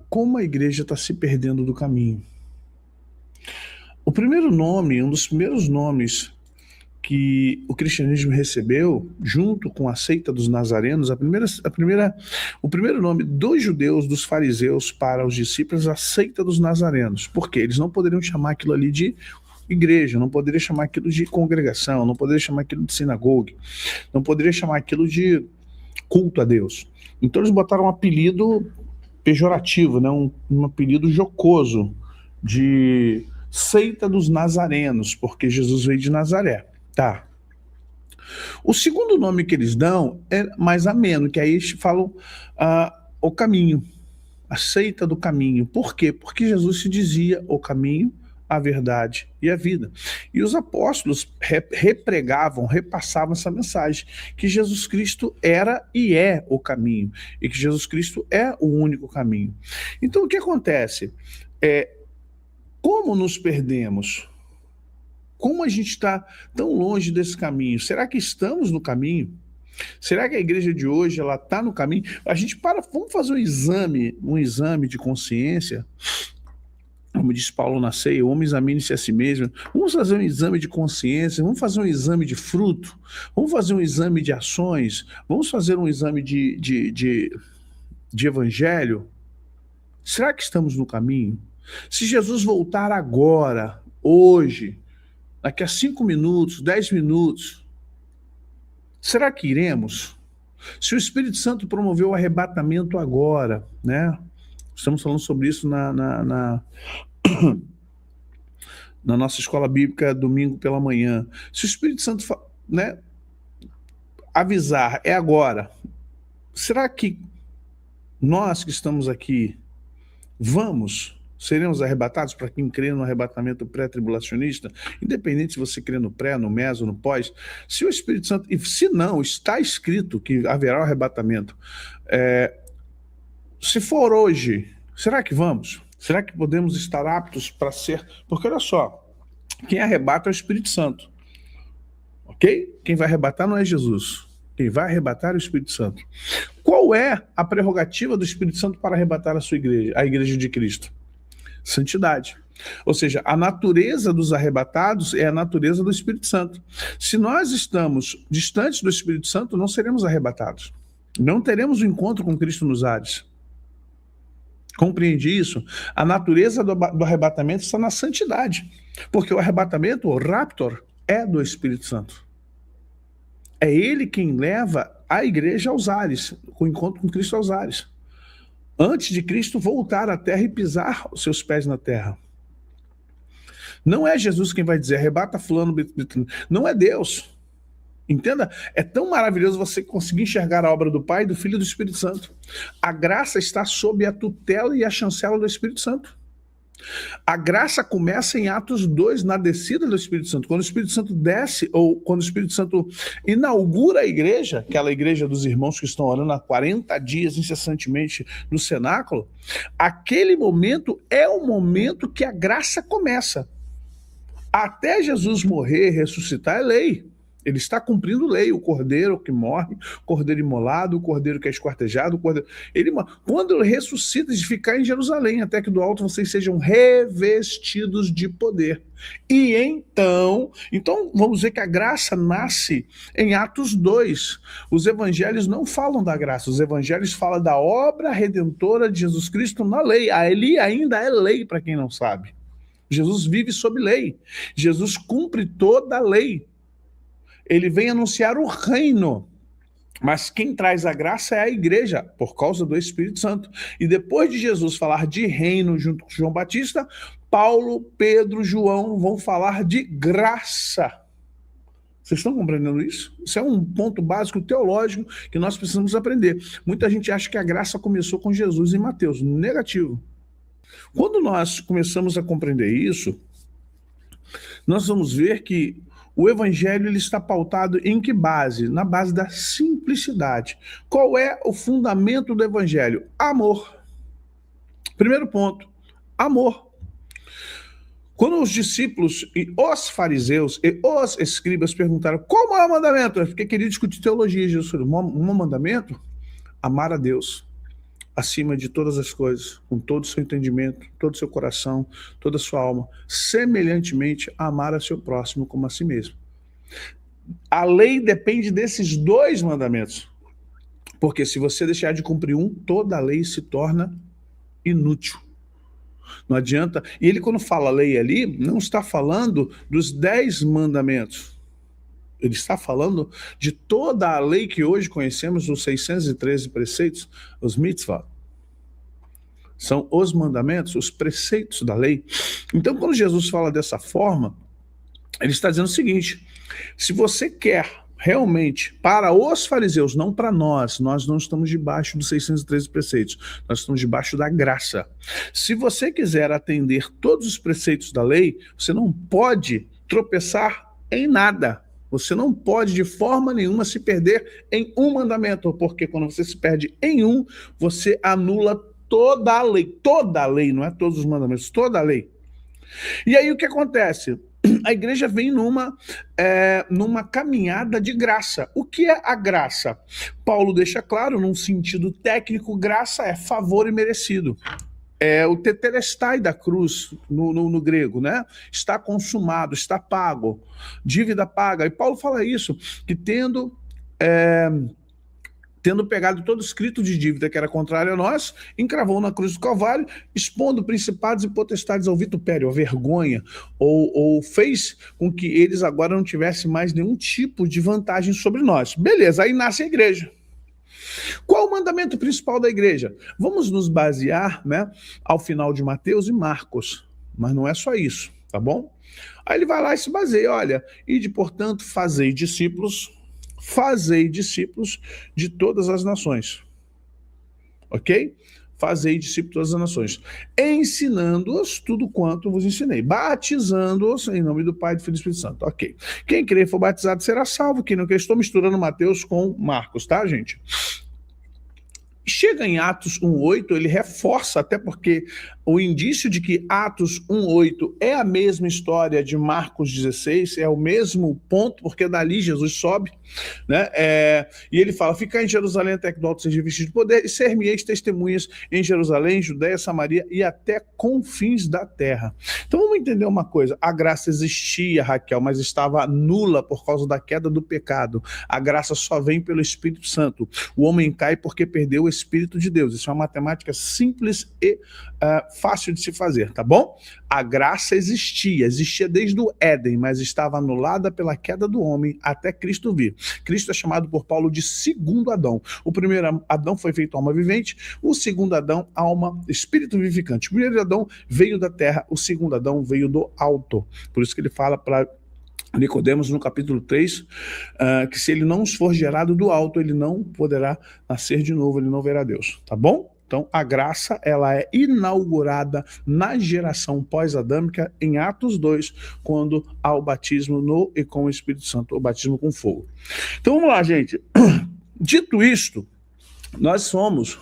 como a igreja está se perdendo do caminho. O primeiro nome, um dos primeiros nomes que o cristianismo recebeu, junto com a seita dos nazarenos, o primeiro nome dos judeus, dos fariseus, para os discípulos, a seita dos nazarenos. Por quê? Eles não poderiam chamar aquilo ali de igreja, não poderiam chamar aquilo de congregação, não poderiam chamar aquilo de sinagoga, não poderiam chamar aquilo de culto a Deus. Então eles botaram um apelido pejorativo, né? um apelido jocoso de seita dos nazarenos, porque Jesus veio de Nazaré. Tá. O segundo nome que eles dão é mais ameno, que aí eles falam o caminho, a seita do caminho. Por quê? Porque Jesus se dizia o caminho, a verdade e a vida. E os apóstolos repregavam, repassavam essa mensagem, que Jesus Cristo era e é o caminho, e que Jesus Cristo é o único caminho. Então o que acontece? Como nos perdemos? Como a gente está tão longe desse caminho? Será que estamos no caminho? Será que a igreja de hoje ela está no caminho? Vamos fazer um exame de consciência. Como diz Paulo na ceia, o homem examine-se a si mesmo. Vamos fazer um exame de consciência, vamos fazer um exame de fruto, vamos fazer um exame de ações, vamos fazer um exame de evangelho. Será que estamos no caminho? Se Jesus voltar agora, hoje, daqui a 5 minutos, 10 minutos, será que iremos? Se o Espírito Santo promoveu o arrebatamento agora, né? Estamos falando sobre isso na nossa escola bíblica, domingo pela manhã. Se o Espírito Santo, né, avisar, é agora, será que nós que estamos aqui seremos arrebatados? Para quem crê no arrebatamento pré-tribulacionista, independente se você crê no pré, no meso, no pós, se o Espírito Santo, e se não, está escrito que haverá o arrebatamento, se for hoje, será que vamos? Será que podemos estar aptos para ser? Porque olha só, quem arrebata é o Espírito Santo, ok? Quem vai arrebatar não é Jesus, quem vai arrebatar é o Espírito Santo. Qual é a prerrogativa do Espírito Santo para arrebatar a sua igreja, a igreja de Cristo? Santidade. Ou seja, a natureza dos arrebatados é a natureza do Espírito Santo. Se nós estamos distantes do Espírito Santo, não seremos arrebatados. Não teremos o encontro com Cristo nos ares. Compreende isso? A natureza do arrebatamento está na santidade. Porque o arrebatamento, o raptor, é do Espírito Santo. É ele quem leva a igreja aos ares, o encontro com Cristo aos ares. Antes de Cristo voltar à terra e pisar os seus pés na terra. Não é Jesus quem vai dizer, arrebata fulano, não é Deus. Entenda? É tão maravilhoso você conseguir enxergar a obra do Pai, do Filho e do Espírito Santo. A graça está sob a tutela e a chancela do Espírito Santo. A graça começa em Atos 2, na descida do Espírito Santo. Quando o Espírito Santo desce, ou quando o Espírito Santo inaugura a igreja, aquela igreja dos irmãos que estão orando há 40 dias incessantemente no cenáculo, aquele momento é o momento que a graça começa. Até Jesus morrer, ressuscitar, é lei. Ele está cumprindo lei, o cordeiro que morre, o cordeiro imolado, o cordeiro que é esquartejado, quando ele ressuscita, de ficar em Jerusalém, até que do alto vocês sejam revestidos de poder. E então vamos ver que a graça nasce em Atos 2. Os evangelhos não falam da graça, os evangelhos falam da obra redentora de Jesus Cristo na lei. Ali ainda é lei, para quem não sabe. Jesus vive sob lei. Jesus cumpre toda a lei. Ele vem anunciar o reino, mas quem traz a graça é a igreja, por causa do Espírito Santo. E depois de Jesus falar de reino junto com João Batista, Paulo, Pedro, João vão falar de graça. Vocês estão compreendendo isso? Isso é um ponto básico teológico que nós precisamos aprender. Muita gente acha que a graça começou com Jesus em Mateus. Negativo. Quando nós começamos a compreender isso, nós vamos ver que o evangelho ele está pautado em que base? Na base da simplicidade. Qual é o fundamento do evangelho? Amor. Primeiro ponto, amor. Quando os discípulos e os fariseus e os escribas perguntaram qual é o mandamento, porque queria discutir teologia, Jesus falou, um mandamento? Amar a Deus. acima de todas as coisas, com todo o seu entendimento, todo o seu coração, toda a sua alma, semelhantemente amar a seu próximo como a si mesmo. A lei depende desses dois mandamentos, porque se você deixar de cumprir um, toda a lei se torna inútil. Não adianta. E ele, quando fala lei ali, não está falando dos 10 mandamentos. Ele está falando de toda a lei que hoje conhecemos, os 613 preceitos, os mitzvah. São os mandamentos, os preceitos da lei. Então, quando Jesus fala dessa forma, ele está dizendo o seguinte: se você quer realmente, para os fariseus, não para nós não estamos debaixo dos 613 preceitos, nós estamos debaixo da graça. Se você quiser atender todos os preceitos da lei, você não pode tropeçar em nada. Você não pode de forma nenhuma se perder em um mandamento, porque quando você se perde em um, você anula toda a lei, não é todos os mandamentos, toda a lei. E aí o que acontece? A igreja vem numa caminhada de graça. O que é a graça? Paulo deixa claro, num sentido técnico, graça é favor imerecido. É o tetelestai da cruz no grego, né? Está consumado, está pago, dívida paga. E Paulo fala isso, que tendo pegado todo escrito de dívida que era contrário a nós, encravou na cruz do Calvário, expondo principados e potestades ao vitupério, à vergonha, ou fez com que eles agora não tivessem mais nenhum tipo de vantagem sobre nós. Beleza, aí nasce a igreja. Qual o mandamento principal da igreja? Vamos nos basear, né, ao final de Mateus e Marcos, mas não é só isso, tá bom? Aí ele vai lá e se baseia, olha, ide, portanto, fazei discípulos de todas as nações, ok? Fazei discípulos de todas as nações, ensinando-os tudo quanto vos ensinei, batizando-os em nome do Pai, do Filho e do Espírito Santo, ok? Quem crer e for batizado será salvo, quem não crer, estou misturando Mateus com Marcos, tá, gente? Chega em Atos 1:8, ele reforça, até porque o indício de que Atos 1:8 é a mesma história de Marcos 16, é o mesmo ponto, porque dali Jesus sobe, né? E ele fala: ficar em Jerusalém até que do alto seja vestido de poder, e ser-me-eis testemunhas em Jerusalém, Judéia, Samaria e até confins da terra. Então vamos entender uma coisa: a graça existia, Raquel, mas estava nula por causa da queda do pecado. A graça só vem pelo Espírito Santo. O homem cai porque perdeu o Espírito de Deus. Isso é uma matemática simples e fácil de se fazer, tá bom? A graça existia desde o Éden, mas estava anulada pela queda do homem até Cristo vir. Cristo é chamado por Paulo de segundo Adão. O primeiro Adão foi feito alma vivente, o segundo Adão, alma, espírito vivificante. O primeiro Adão veio da terra, o segundo Adão veio do alto. Por isso que ele fala para Nicodemos no capítulo 3, que se ele não for gerado do alto, ele não poderá nascer de novo, ele não verá Deus, tá bom? Então, a graça, ela é inaugurada na geração pós-adâmica em Atos 2, quando há o batismo no e com o Espírito Santo, o batismo com fogo. Então, vamos lá, gente. Dito isto, nós somos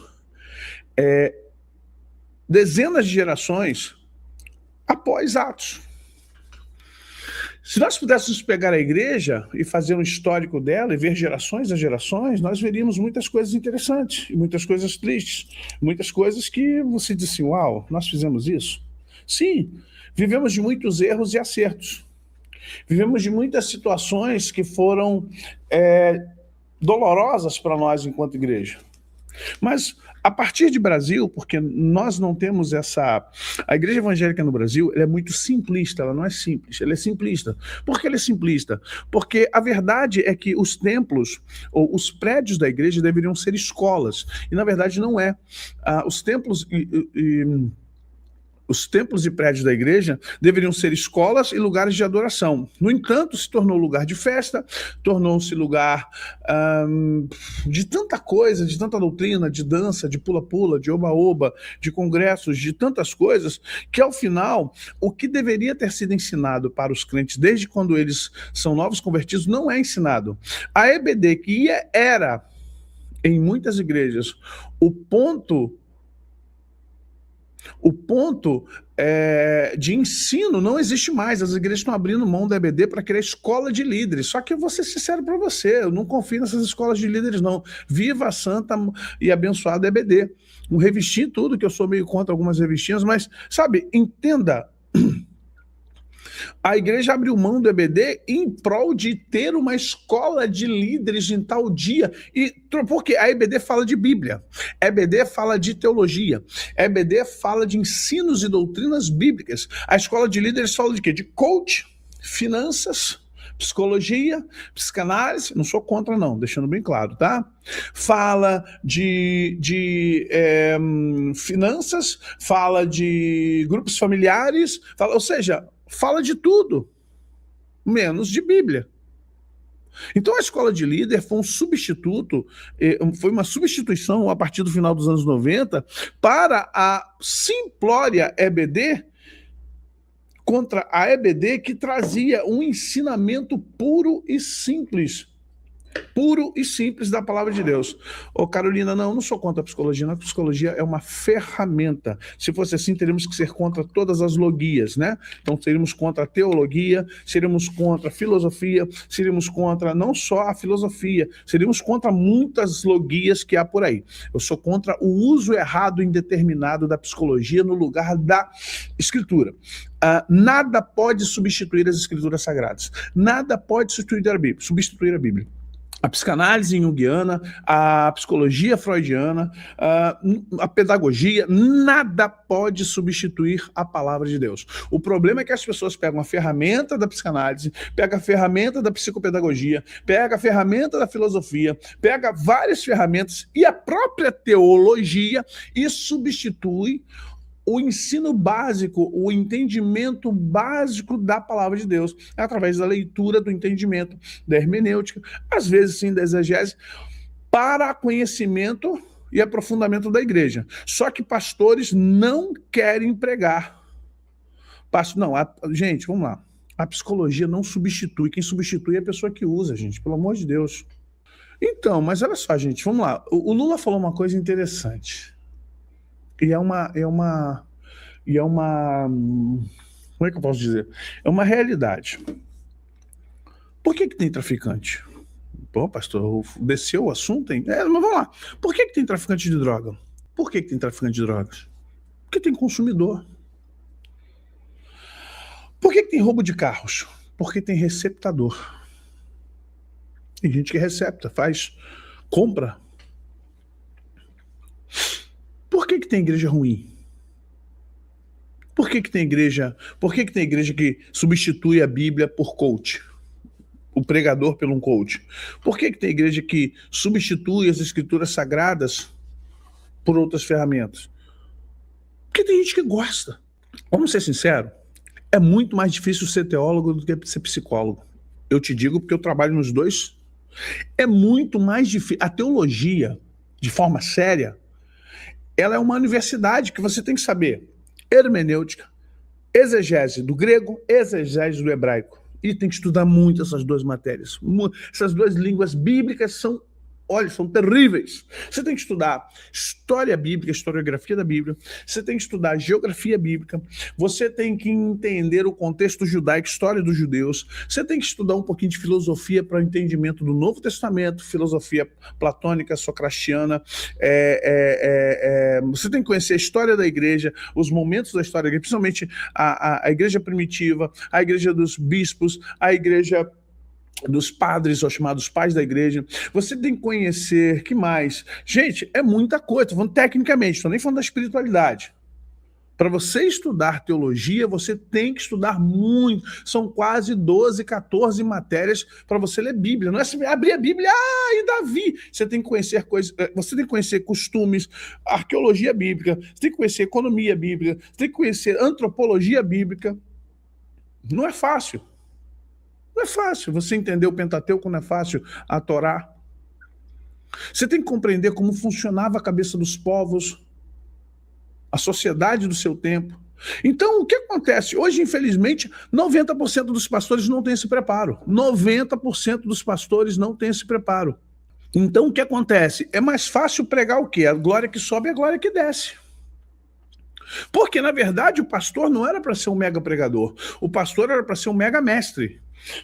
dezenas de gerações após Atos. Se nós pudéssemos pegar a igreja e fazer um histórico dela e ver gerações a gerações, nós veríamos muitas coisas interessantes, muitas coisas tristes, muitas coisas que você diz assim: uau, nós fizemos isso? Sim, vivemos de muitos erros e acertos. Vivemos de muitas situações que foram dolorosas para nós enquanto igreja. Mas a partir de Brasil, porque nós não temos a igreja evangélica no Brasil, ela é muito simplista, ela não é simples, ela é simplista. Por que ela é simplista? Porque a verdade é que os templos, ou os prédios da igreja deveriam ser escolas, e na verdade não é. Os templos e prédios da igreja deveriam ser escolas e lugares de adoração. No entanto, se tornou lugar de festa, tornou-se lugar de tanta coisa, de tanta doutrina, de dança, de pula-pula, de oba-oba, de congressos, de tantas coisas, que ao final, o que deveria ter sido ensinado para os crentes desde quando eles são novos convertidos, não é ensinado. A EBD, que era, em muitas igrejas, o ponto O ponto de ensino não existe mais. As igrejas estão abrindo mão da EBD para criar escola de líderes. Só que eu vou ser sincero para você, eu não confio nessas escolas de líderes, não. Viva a santa e abençoada EBD. Um revistinho tudo, que eu sou meio contra algumas revistinhas, mas, sabe, entenda. A igreja abriu mão do EBD em prol de ter uma escola de líderes em tal dia. Porque a EBD fala de Bíblia, a EBD fala de teologia, a EBD fala de ensinos e doutrinas bíblicas. A escola de líderes fala de quê? De coach, finanças, psicologia, psicanálise, não sou contra não, deixando bem claro, tá? Fala de finanças, fala de grupos familiares, ou seja, fala de tudo, menos de Bíblia. Então a escola de líder foi um substituto, foi uma substituição a partir do final dos anos 90 para a simplória EBD, contra a EBD, que trazia um ensinamento puro e simples da palavra de Deus. Ô Carolina, não sou contra a psicologia, a psicologia é uma ferramenta. Se fosse assim, teríamos que ser contra todas as logias, né? Então seríamos contra a teologia, seríamos contra a filosofia, seríamos contra não só a filosofia, seríamos contra muitas logias que há por aí. Eu sou contra o uso errado e indeterminado da psicologia no lugar da escritura. Nada pode substituir as escrituras sagradas. Nada pode substituir a Bíblia. A psicanálise junguiana, a psicologia freudiana, a pedagogia, nada pode substituir a palavra de Deus. O problema é que as pessoas pegam a ferramenta da psicanálise, pegam a ferramenta da psicopedagogia, pegam a ferramenta da filosofia, pegam várias ferramentas e a própria teologia e substitui o ensino básico, o entendimento básico da palavra de Deus, através da leitura, do entendimento, da hermenêutica, às vezes sim da exegese, para conhecimento e aprofundamento da igreja. Só que pastores não querem pregar. Gente, vamos lá. A psicologia não substitui. Quem substitui é a pessoa que usa, gente, pelo amor de Deus. Então, mas olha só, gente, vamos lá. O Lula falou uma coisa interessante. E é uma, como é que eu posso dizer? É uma realidade. Por que tem traficante? Pô, pastor, desceu o assunto, hein? Mas vamos lá. Por que tem traficante de droga? Por que tem traficante de drogas? Porque tem consumidor. Por que tem roubo de carros? Porque tem receptador. Tem gente que recepta, compra. Por que tem igreja ruim? Por que tem igreja que substitui a Bíblia por coach? O pregador por um coach? Por que tem igreja que substitui as escrituras sagradas por outras ferramentas? Porque tem gente que gosta. Vamos ser sinceros, é muito mais difícil ser teólogo do que ser psicólogo. Eu te digo porque eu trabalho nos dois. É muito mais difícil. A teologia, de forma séria, ela é uma universidade que você tem que saber hermenêutica, exegese do grego, exegese do hebraico. E tem que estudar muito essas duas matérias. Essas duas línguas bíblicas são terríveis. Você tem que estudar história bíblica, historiografia da Bíblia, você tem que estudar geografia bíblica, você tem que entender o contexto judaico, história dos judeus, você tem que estudar um pouquinho de filosofia para o entendimento do Novo Testamento, filosofia platônica, socratiana, você tem que conhecer a história da igreja, os momentos da história da igreja, principalmente a igreja primitiva, a igreja dos bispos, a igreja dos padres, ou chamados pais da igreja. Você tem que conhecer, que mais? Gente, é muita coisa, estou falando tecnicamente, estou nem falando da espiritualidade. Para você estudar teologia, você tem que estudar muito. São quase 12, 14 matérias para você ler Bíblia. Não é assim, abrir a Bíblia, e Davi. Você tem que conhecer coisas, você tem que conhecer costumes, arqueologia bíblica, você tem que conhecer economia bíblica, você tem que conhecer antropologia bíblica. Não é fácil. Não é fácil. Você entender o Pentateuco, não é fácil. A Torá. Você tem que compreender como funcionava a cabeça dos povos, a sociedade do seu tempo. Então, o que acontece? Hoje, infelizmente, 90% dos pastores não têm esse preparo. 90% dos pastores não têm esse preparo. Então, o que acontece? É mais fácil pregar o quê? A glória que sobe e a glória que desce. Porque, na verdade, o pastor não era para ser um mega pregador. O pastor era para ser um mega mestre.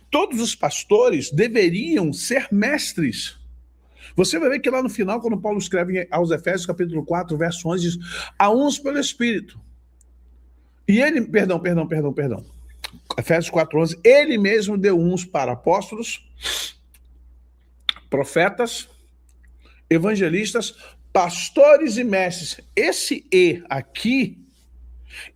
Todos os pastores deveriam ser mestres. Você vai ver que lá no final, quando Paulo escreve aos Efésios, capítulo 4, verso 11, diz: a uns pelo Espírito. E ele, perdão. Efésios 4:11, ele mesmo deu uns para apóstolos, profetas, evangelistas, pastores e mestres. Esse "e" aqui,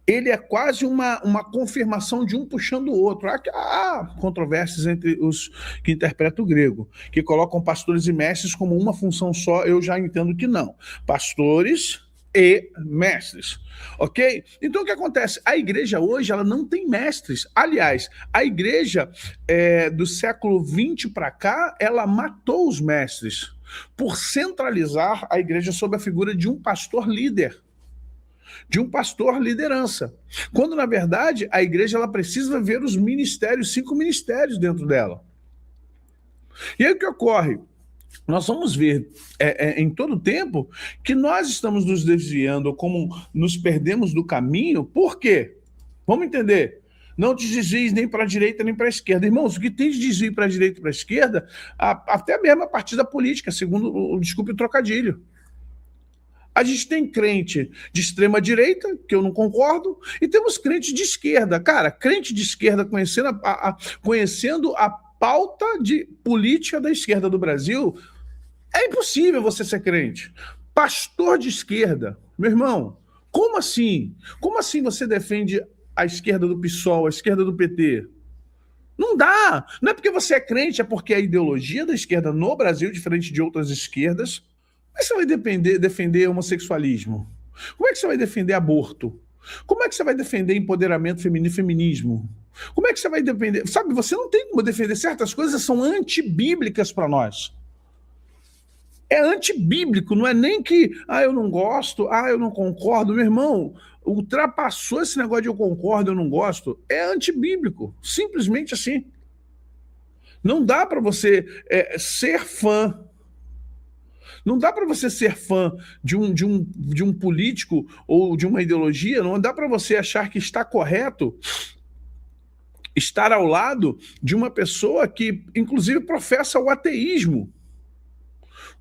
ele é quase uma confirmação de um puxando o outro. Há controvérsias entre os que interpretam o grego, que colocam pastores e mestres como uma função só. Eu já entendo que não. Pastores e mestres, ok? Então o que acontece? A igreja hoje, ela não tem mestres. Aliás, a igreja do século XX para cá, ela matou os mestres por centralizar a igreja sob a figura de um pastor líder, de um pastor liderança. Quando, na verdade, a igreja ela precisa ver os ministérios, 5 ministérios dentro dela. E aí o que ocorre? Nós vamos ver em todo o tempo que nós estamos nos desviando, como nos perdemos do caminho. Por quê? Vamos entender. Não te desvies nem para a direita nem para a esquerda. Irmãos, o que tem de desvio para a direita e para a esquerda, até mesmo a partir da política, segundo, desculpe o trocadilho. A gente tem crente de extrema direita, que eu não concordo, e temos crente de esquerda. Cara, crente de esquerda conhecendo a pauta de política da esquerda do Brasil, é impossível você ser crente. Pastor de esquerda, meu irmão, como assim? Como assim você defende a esquerda do PSOL, a esquerda do PT? Não dá. Não é porque você é crente, é porque a ideologia da esquerda no Brasil, diferente de outras esquerdas. Como é que você vai defender homossexualismo? Como é que você vai defender aborto? Como é que você vai defender empoderamento feminino e feminismo? Como é que você vai defender... Sabe, você não tem como defender certas coisas, são antibíblicas para nós. É antibíblico, não é nem que eu não gosto, eu não concordo. Meu irmão, ultrapassou esse negócio de eu concordo, eu não gosto. É antibíblico, simplesmente assim. Não dá para você ser fã. Não dá para você ser fã de um político ou de uma ideologia, não dá para você achar que está correto estar ao lado de uma pessoa que, inclusive, professa o ateísmo.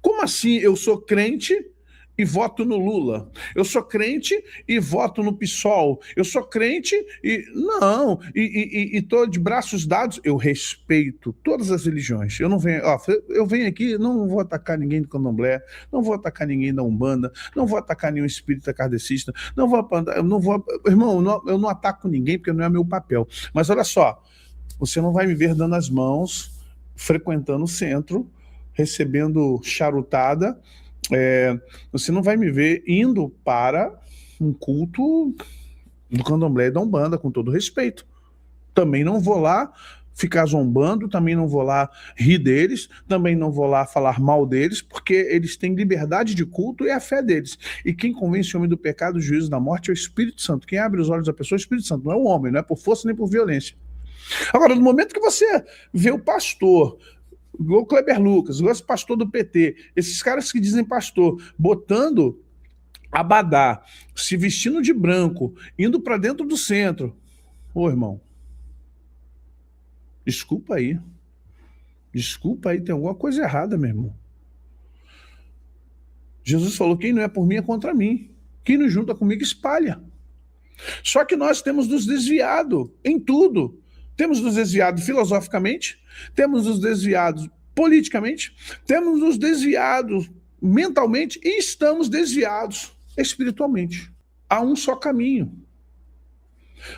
Como assim eu sou crente e voto no Lula? Eu sou crente e voto no PSOL? Eu sou crente e... Não, e tô de braços dados. Eu respeito todas as religiões. Eu não venho... eu venho aqui, não vou atacar ninguém do candomblé, não vou atacar ninguém da Umbanda, não vou atacar nenhum espírita kardecista, não vou... Irmão, eu não ataco ninguém porque não é meu papel. Mas olha só, você não vai me ver dando as mãos, frequentando o centro, recebendo charutada, você não vai me ver indo para um culto do candomblé e da Umbanda, com todo respeito. Também não vou lá ficar zombando, também não vou lá rir deles, também não vou lá falar mal deles, porque eles têm liberdade de culto e a fé deles. E quem convence o homem do pecado, do juízo, da morte é o Espírito Santo. Quem abre os olhos da pessoa é o Espírito Santo, não é o homem, não é por força nem por violência. Agora, no momento que você vê o pastor, igual o Kleber Lucas, igual esse pastor do PT, esses caras que dizem pastor, botando abadá, se vestindo de branco, indo para dentro do centro. Ô, irmão, desculpa aí, tem alguma coisa errada, meu irmão. Jesus falou, quem não é por mim é contra mim. Quem não junta comigo espalha. Só que nós temos nos desviado em tudo. Temos nos desviado filosoficamente, temos nos desviado politicamente, temos nos desviado mentalmente e estamos desviados espiritualmente. Há um só caminho.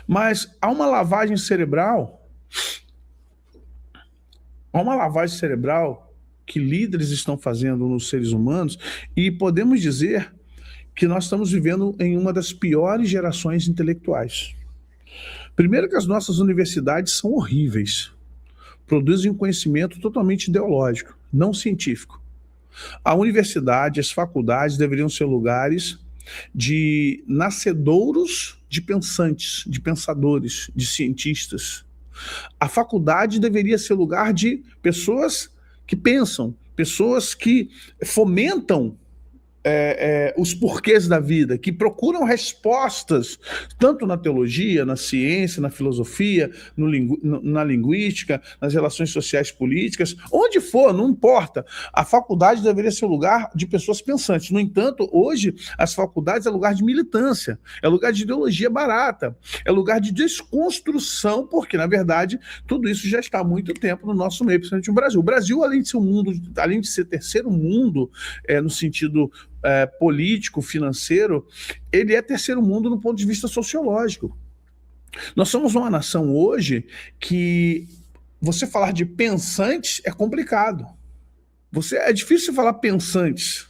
Mas há uma lavagem cerebral, que líderes estão fazendo nos seres humanos, e podemos dizer que nós estamos vivendo em uma das piores gerações intelectuais. Primeiro que as nossas universidades são horríveis, produzem um conhecimento totalmente ideológico, não científico. A universidade, as faculdades deveriam ser lugares de nascedouros de pensantes, de pensadores, de cientistas. A faculdade deveria ser lugar de pessoas que pensam, pessoas que fomentam os porquês da vida, que procuram respostas, tanto na teologia, na ciência, na filosofia, na linguística, nas relações sociais políticas, onde for, não importa. A faculdade deveria ser um lugar de pessoas pensantes. No entanto, hoje, as faculdades é lugar de militância, é lugar de ideologia barata, é lugar de desconstrução, porque, na verdade, tudo isso já está há muito tempo no nosso meio, principalmente no Brasil. O Brasil, além de ser um mundo, além de ser terceiro mundo, no sentido político, financeiro, ele é terceiro mundo no ponto de vista sociológico. Nós somos uma nação hoje que você falar de pensantes é complicado. É difícil falar pensantes,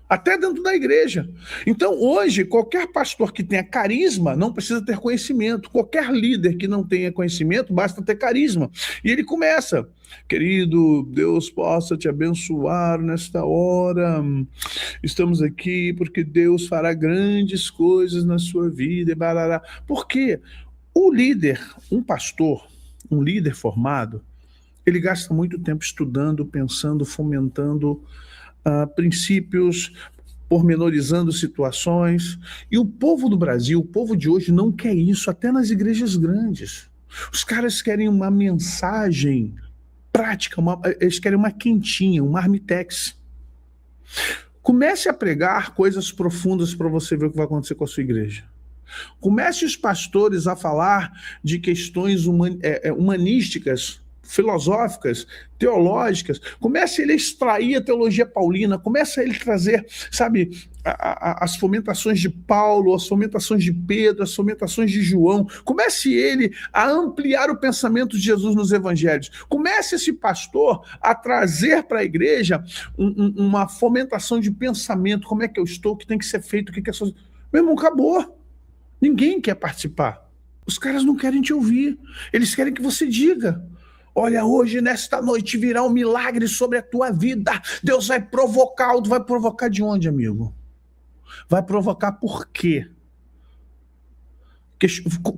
até dentro da igreja. Então, hoje, qualquer pastor que tenha carisma não precisa ter conhecimento. Qualquer líder que não tenha conhecimento, basta ter carisma. E ele começa: querido, Deus possa te abençoar nesta hora. Estamos aqui porque Deus fará grandes coisas na sua vida. Por quê? O líder, um pastor, um líder formado, ele gasta muito tempo estudando, pensando, fomentando princípios, pormenorizando situações. E o povo do Brasil, o povo de hoje, não quer isso, até nas igrejas grandes. Os caras querem uma mensagem prática, eles querem uma quentinha, um marmitex. Comece a pregar coisas profundas para você ver o que vai acontecer com a sua igreja. Comece os pastores a falar de questões humanísticas, filosóficas, teológicas. Comece ele a extrair a teologia paulina, comece ele a trazer, sabe, as fomentações de Paulo, as fomentações de Pedro, as fomentações de João. Comece ele a ampliar o pensamento de Jesus nos evangelhos. Comece esse pastor a trazer para a igreja uma fomentação de pensamento. Como é que eu estou? O que tem que ser feito? O que é só... Meu irmão, acabou. Ninguém quer participar. Os caras não querem te ouvir. Eles querem que você diga: olha, hoje, nesta noite, virá um milagre sobre a tua vida. Deus vai provocar. Vai provocar de onde, amigo? Vai provocar por quê?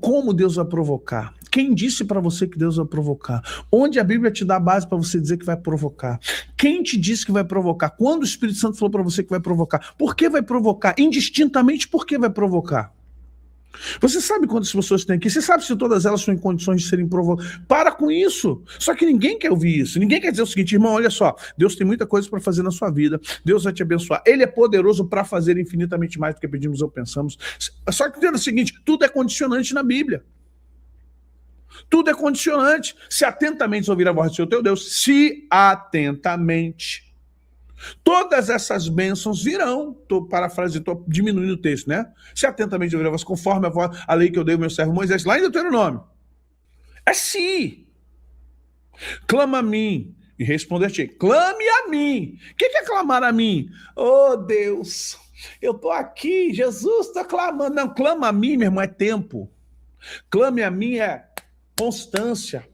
Como Deus vai provocar? Quem disse para você que Deus vai provocar? Onde a Bíblia te dá a base para você dizer que vai provocar? Quem te disse que vai provocar? Quando o Espírito Santo falou para você que vai provocar? Por que vai provocar? Indistintamente, por que vai provocar? Você sabe quantas pessoas tem aqui? Você sabe se todas elas estão em condições de serem provocadas? Para com isso. Só que ninguém quer ouvir isso. Ninguém quer dizer o seguinte: irmão, olha só, Deus tem muita coisa para fazer na sua vida. Deus vai te abençoar. Ele é poderoso para fazer infinitamente mais do que pedimos ou pensamos. Só que entenda o seguinte: tudo é condicionante na Bíblia. Tudo é condicionante. Se atentamente ouvir a voz do seu teu Deus, se atentamente, todas essas bênçãos virão. Estou diminuindo o texto, né? Se atentamente ouvir a voz, conforme a lei que eu dei ao meu servo Moisés, lá em Deuteronômio. É se. Clama a mim e responder-te. Clame a mim. O que é clamar a mim? Oh, Deus, eu estou aqui, Jesus está clamando. Não, clama a mim, meu irmão, é tempo. Clame a mim é constância.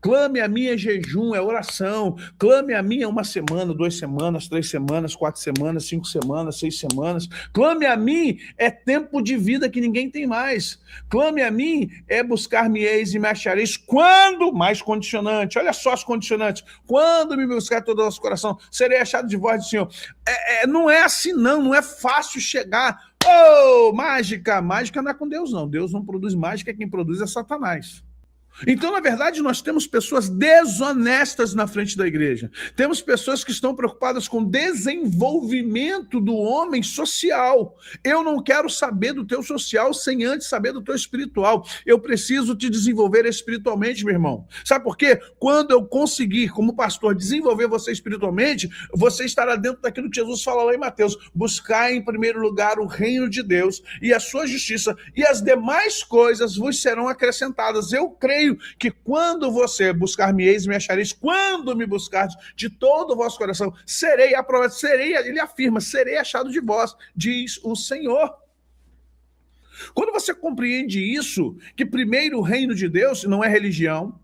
Clame a mim é jejum, é oração. Clame a mim é 1 semana, 2 semanas, 3 semanas, 4 semanas, 5 semanas, 6 semanas. Clame a mim é tempo de vida que ninguém tem mais. Clame a mim é buscar-me-eis e me achareis. Quando? Mais condicionante. Olha só as condicionantes. Quando me buscar todo o nosso coração, serei achado de voz do Senhor. Não é assim não é fácil chegar. Oh, mágica. Mágica não é com Deus não. Deus não produz mágica, quem produz é Satanás. Então, na verdade, nós temos pessoas desonestas na frente da igreja. Temos pessoas que estão preocupadas com o desenvolvimento do homem social. Eu não quero saber do teu social sem antes saber do teu espiritual. Eu preciso te desenvolver espiritualmente, meu irmão. Sabe por quê? Quando eu conseguir, como pastor, desenvolver você espiritualmente, você estará dentro daquilo que Jesus fala lá em Mateus. Buscar em primeiro lugar o reino de Deus e a sua justiça, e as demais coisas vos serão acrescentadas. Eu creio que quando você buscar-me-eis e me achareis, quando me buscardes de todo o vosso coração, serei aprovado, ele afirma, serei achado de vós, diz o Senhor. Quando você compreende isso, que primeiro o reino de Deus não é religião,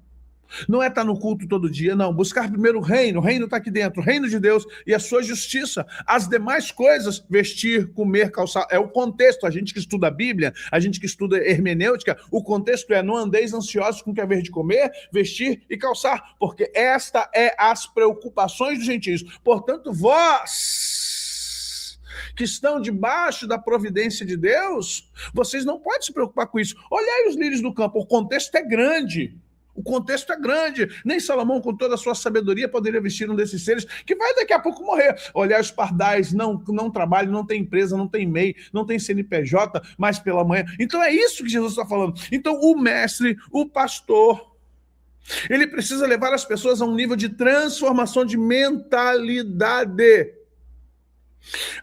não é estar no culto todo dia, não. Buscar primeiro o reino está aqui dentro, o reino de Deus e a sua justiça. As demais coisas, vestir, comer, calçar, é o contexto. A gente que estuda a Bíblia, a gente que estuda hermenêutica, o contexto é: não andeis ansiosos com o que haver de comer, vestir e calçar, porque esta é as preocupações dos gentios. Portanto, vós que estão debaixo da providência de Deus, vocês não podem se preocupar com isso. Olhai os lírios do campo, o contexto é grande. O contexto é grande. Nem Salomão, com toda a sua sabedoria, poderia vestir um desses seres que vai daqui a pouco morrer. Olhar os pardais, não trabalham, não tem empresa, não tem MEI, não tem CNPJ, mas pela manhã. Então é isso que Jesus está falando. Então o mestre, o pastor, ele precisa levar as pessoas a um nível de transformação de mentalidade.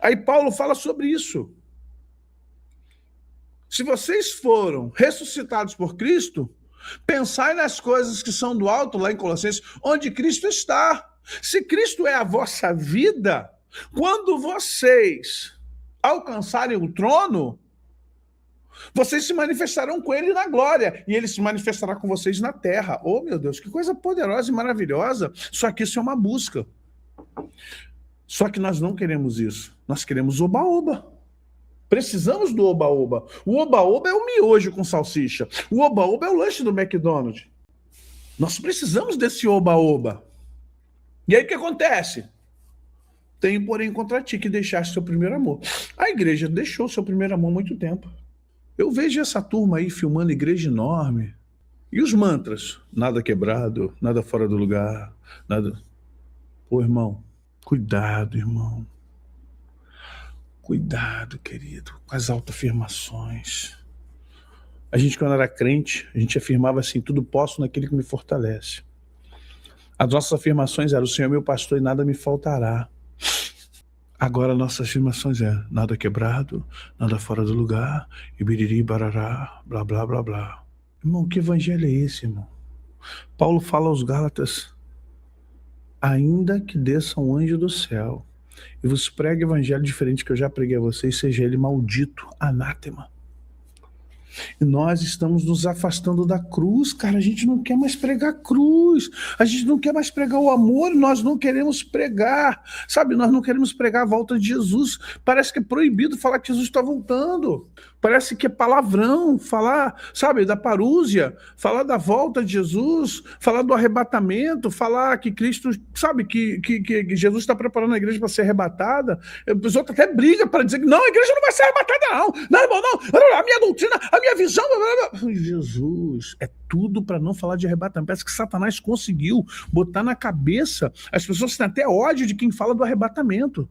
Aí Paulo fala sobre isso. Se vocês foram ressuscitados por Cristo, pensai nas coisas que são do alto, lá em Colossenses, onde Cristo está. Se Cristo é a vossa vida, quando vocês alcançarem o trono, vocês se manifestarão com ele na glória, e ele se manifestará com vocês na terra. Oh, meu Deus, que coisa poderosa e maravilhosa. Só que isso é uma busca. Só que nós não queremos isso. Nós queremos oba-oba. Precisamos do oba-oba. O oba-oba é o miojo com salsicha. O oba-oba é o lanche do McDonald's. Nós precisamos desse oba-oba. E aí o que acontece? Tenho, porém, contra ti que deixaste seu primeiro amor. A igreja deixou seu primeiro amor há muito tempo. Eu vejo essa turma aí filmando igreja enorme. E os mantras? Nada quebrado, nada fora do lugar, nada... Pô, irmão, cuidado, irmão. Cuidado, querido, com as autoafirmações. A gente, quando era crente, a gente afirmava assim, tudo posso naquele que me fortalece. As nossas afirmações eram, o Senhor é meu pastor e nada me faltará. Agora nossas afirmações é, nada quebrado, nada fora do lugar, e biriri, barará, blá, blá, blá, blá. Irmão, que evangelho é esse, irmão? Paulo fala aos Gálatas, ainda que desça um anjo do céu, e vos pregue evangelho diferente que eu já preguei a vocês, seja ele maldito, anátema. E nós estamos nos afastando da cruz, cara. A gente não quer mais pregar a cruz, a gente não quer mais pregar o amor, nós não queremos pregar, sabe? Nós não queremos pregar a volta de Jesus. Parece que é proibido falar que Jesus está voltando. Parece que é palavrão falar, sabe, da parúzia, falar da volta de Jesus, falar do arrebatamento, falar que Cristo, sabe, que Jesus está preparando a igreja para ser arrebatada. Os outros até brigam para dizer que não, a igreja não vai ser arrebatada, não. Não, irmão, não. A minha doutrina, a minha visão. Jesus, é tudo para não falar de arrebatamento. Parece que Satanás conseguiu botar na cabeça. As pessoas têm até ódio de quem fala do arrebatamento.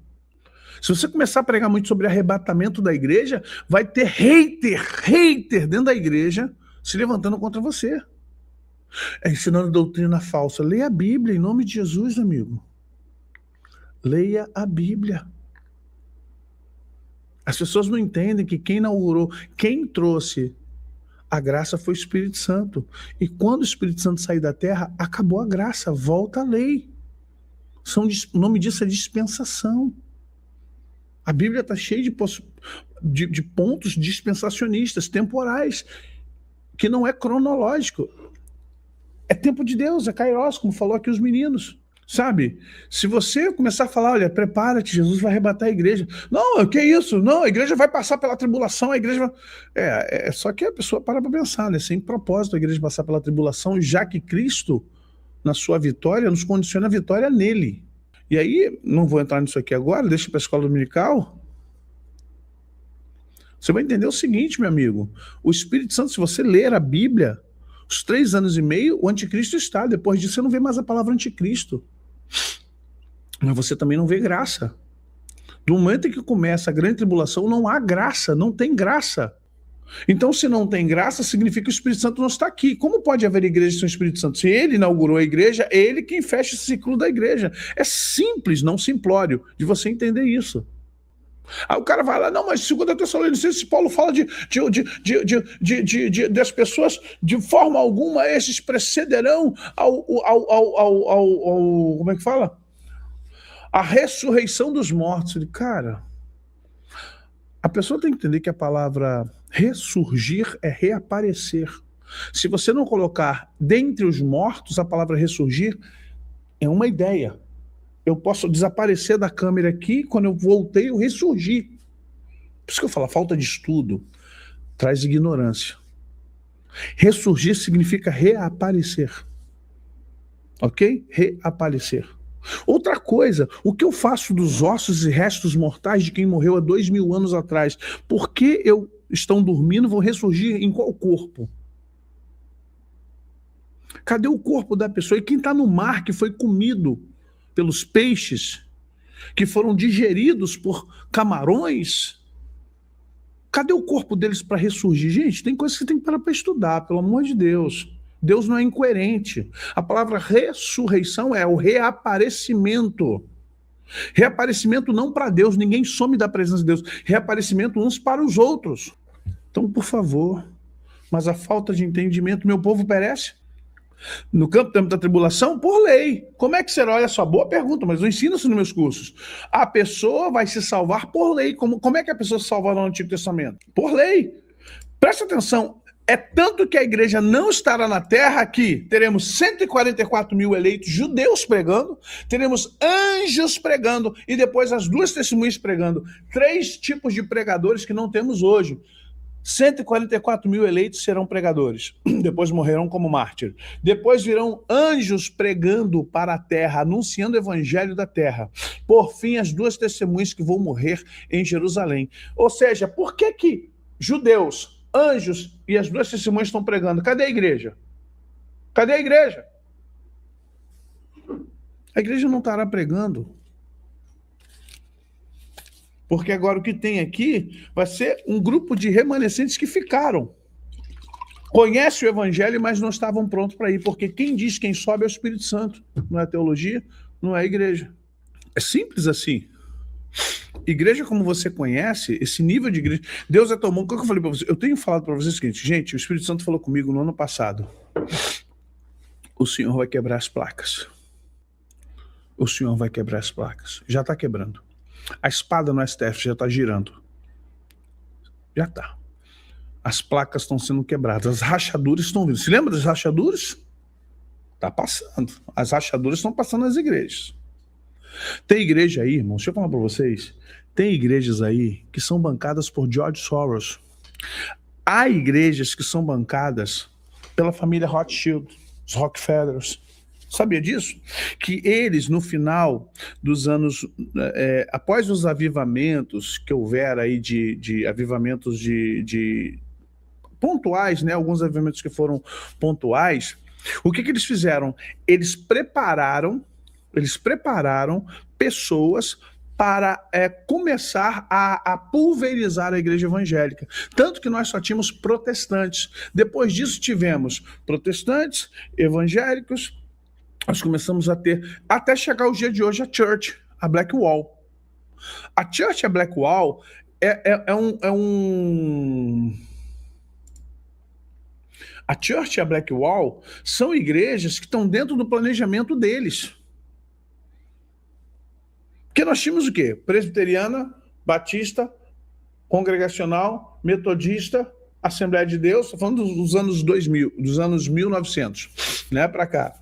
Se você começar a pregar muito sobre arrebatamento da igreja, vai ter hater dentro da igreja se levantando contra você. É ensinando doutrina falsa. Leia a Bíblia em nome de Jesus, amigo. Leia a Bíblia. As pessoas não entendem que quem inaugurou, quem trouxe a graça foi o Espírito Santo. E quando o Espírito Santo sair da terra, acabou a graça, volta a lei. O nome disso é dispensação. A Bíblia está cheia de pontos dispensacionistas, temporais, que não é cronológico. É tempo de Deus, é kairos, como falou aqui os meninos. Sabe? Se você começar a falar, olha, prepara-te, Jesus vai arrebatar a igreja. Não, o que é isso? Não, a igreja vai passar pela tribulação, a igreja vai... Só que a pessoa para pensar, né? Sem propósito a igreja passar pela tribulação, já que Cristo, na sua vitória, nos condiciona a vitória nele. E aí, não vou entrar nisso aqui agora, deixa para a escola dominical. Você vai entender o seguinte, meu amigo. O Espírito Santo, se você ler a Bíblia, os 3 anos e meio, o anticristo está. Depois disso, você não vê mais a palavra anticristo. Mas você também não vê graça. Do momento em que começa a grande tribulação, não há graça, não tem graça. Então, se não tem graça, significa que o Espírito Santo não está aqui. Como pode haver igreja sem o Espírito Santo? Se ele inaugurou a igreja, é ele quem fecha esse ciclo da igreja. É simples, não simplório, de você entender isso. Aí o cara vai lá, não, mas 2 Tessalonicenses, Paulo fala das pessoas, de forma alguma, esses precederão como é que fala? A ressurreição dos mortos. Cara, a pessoa tem que entender que a palavra ressurgir é reaparecer. Se você não colocar dentre os mortos a palavra ressurgir, é uma ideia. Eu posso desaparecer da câmera aqui, quando eu voltei, eu ressurgi. Por isso que eu falo, a falta de estudo traz ignorância. Ressurgir significa reaparecer. Ok? Reaparecer. Outra coisa, o que eu faço dos ossos e restos mortais de quem morreu há 2000 anos atrás? Por que estão dormindo, vão ressurgir em qual corpo? Cadê o corpo da pessoa? E quem está no mar, que foi comido pelos peixes, que foram digeridos por camarões? Cadê o corpo deles para ressurgir? Gente, tem coisa que você tem que parar para estudar, pelo amor de Deus. Deus não é incoerente. A palavra ressurreição é o reaparecimento. Reaparecimento não para Deus, ninguém some da presença de Deus. Reaparecimento uns para os outros. Então, por favor, mas a falta de entendimento, meu povo perece. No campo da tribulação, por lei. Como é que será? Olha só, boa pergunta, mas eu ensino isso nos meus cursos. A pessoa vai se salvar por lei. Como é que a pessoa se salva no Antigo Testamento? Por lei. Presta atenção. É tanto que a igreja não estará na terra que teremos 144 mil eleitos judeus pregando, teremos anjos pregando e depois as duas testemunhas pregando. 3 tipos de pregadores que não temos hoje. 144 mil eleitos serão pregadores, depois morrerão como mártir. Depois virão anjos pregando para a terra, anunciando o evangelho da terra. Por fim, as 2 testemunhas que vão morrer em Jerusalém. Ou seja, por que judeus, anjos e as 2 testemunhas estão pregando? Cadê a igreja? Cadê a igreja? A igreja não estará pregando. Porque agora o que tem aqui vai ser um grupo de remanescentes que ficaram. Conhecem o evangelho, mas não estavam prontos para ir. Porque quem diz quem sobe é o Espírito Santo. Não é teologia, não é igreja. É simples assim. Igreja como você conhece, esse nível de igreja... Deus é tão bom. O que eu falei para vocês? Eu tenho falado para vocês o seguinte, gente, o Espírito Santo falou comigo no ano passado. O Senhor vai quebrar as placas. O Senhor vai quebrar as placas. Já está quebrando. A espada no STF já está girando. Já está. As placas estão sendo quebradas. As rachaduras estão vindo. Se lembra das rachaduras? Está passando. As rachaduras estão passando nas igrejas. Tem igreja aí, irmão, deixa eu falar para vocês. Tem igrejas aí que são bancadas por George Soros. Há igrejas que são bancadas pela família Rothschild, os Rockefellers. Sabia disso? Que eles, no final dos anos, após os avivamentos que houver aí de avivamentos de pontuais, né? Alguns avivamentos que foram pontuais, o que eles fizeram? Eles prepararam pessoas para começar a pulverizar a igreja evangélica. Tanto que nós só tínhamos protestantes. Depois disso tivemos protestantes, evangélicos. Nós começamos a ter, até chegar o dia de hoje, a Church, a Black Wall. A Church, a Black Wall, A Church e a Black Wall são igrejas que estão dentro do planejamento deles. Porque nós tínhamos o quê? Presbiteriana, batista, congregacional, metodista, Assembleia de Deus, estou falando dos anos 2000, dos anos 1900, né, para cá.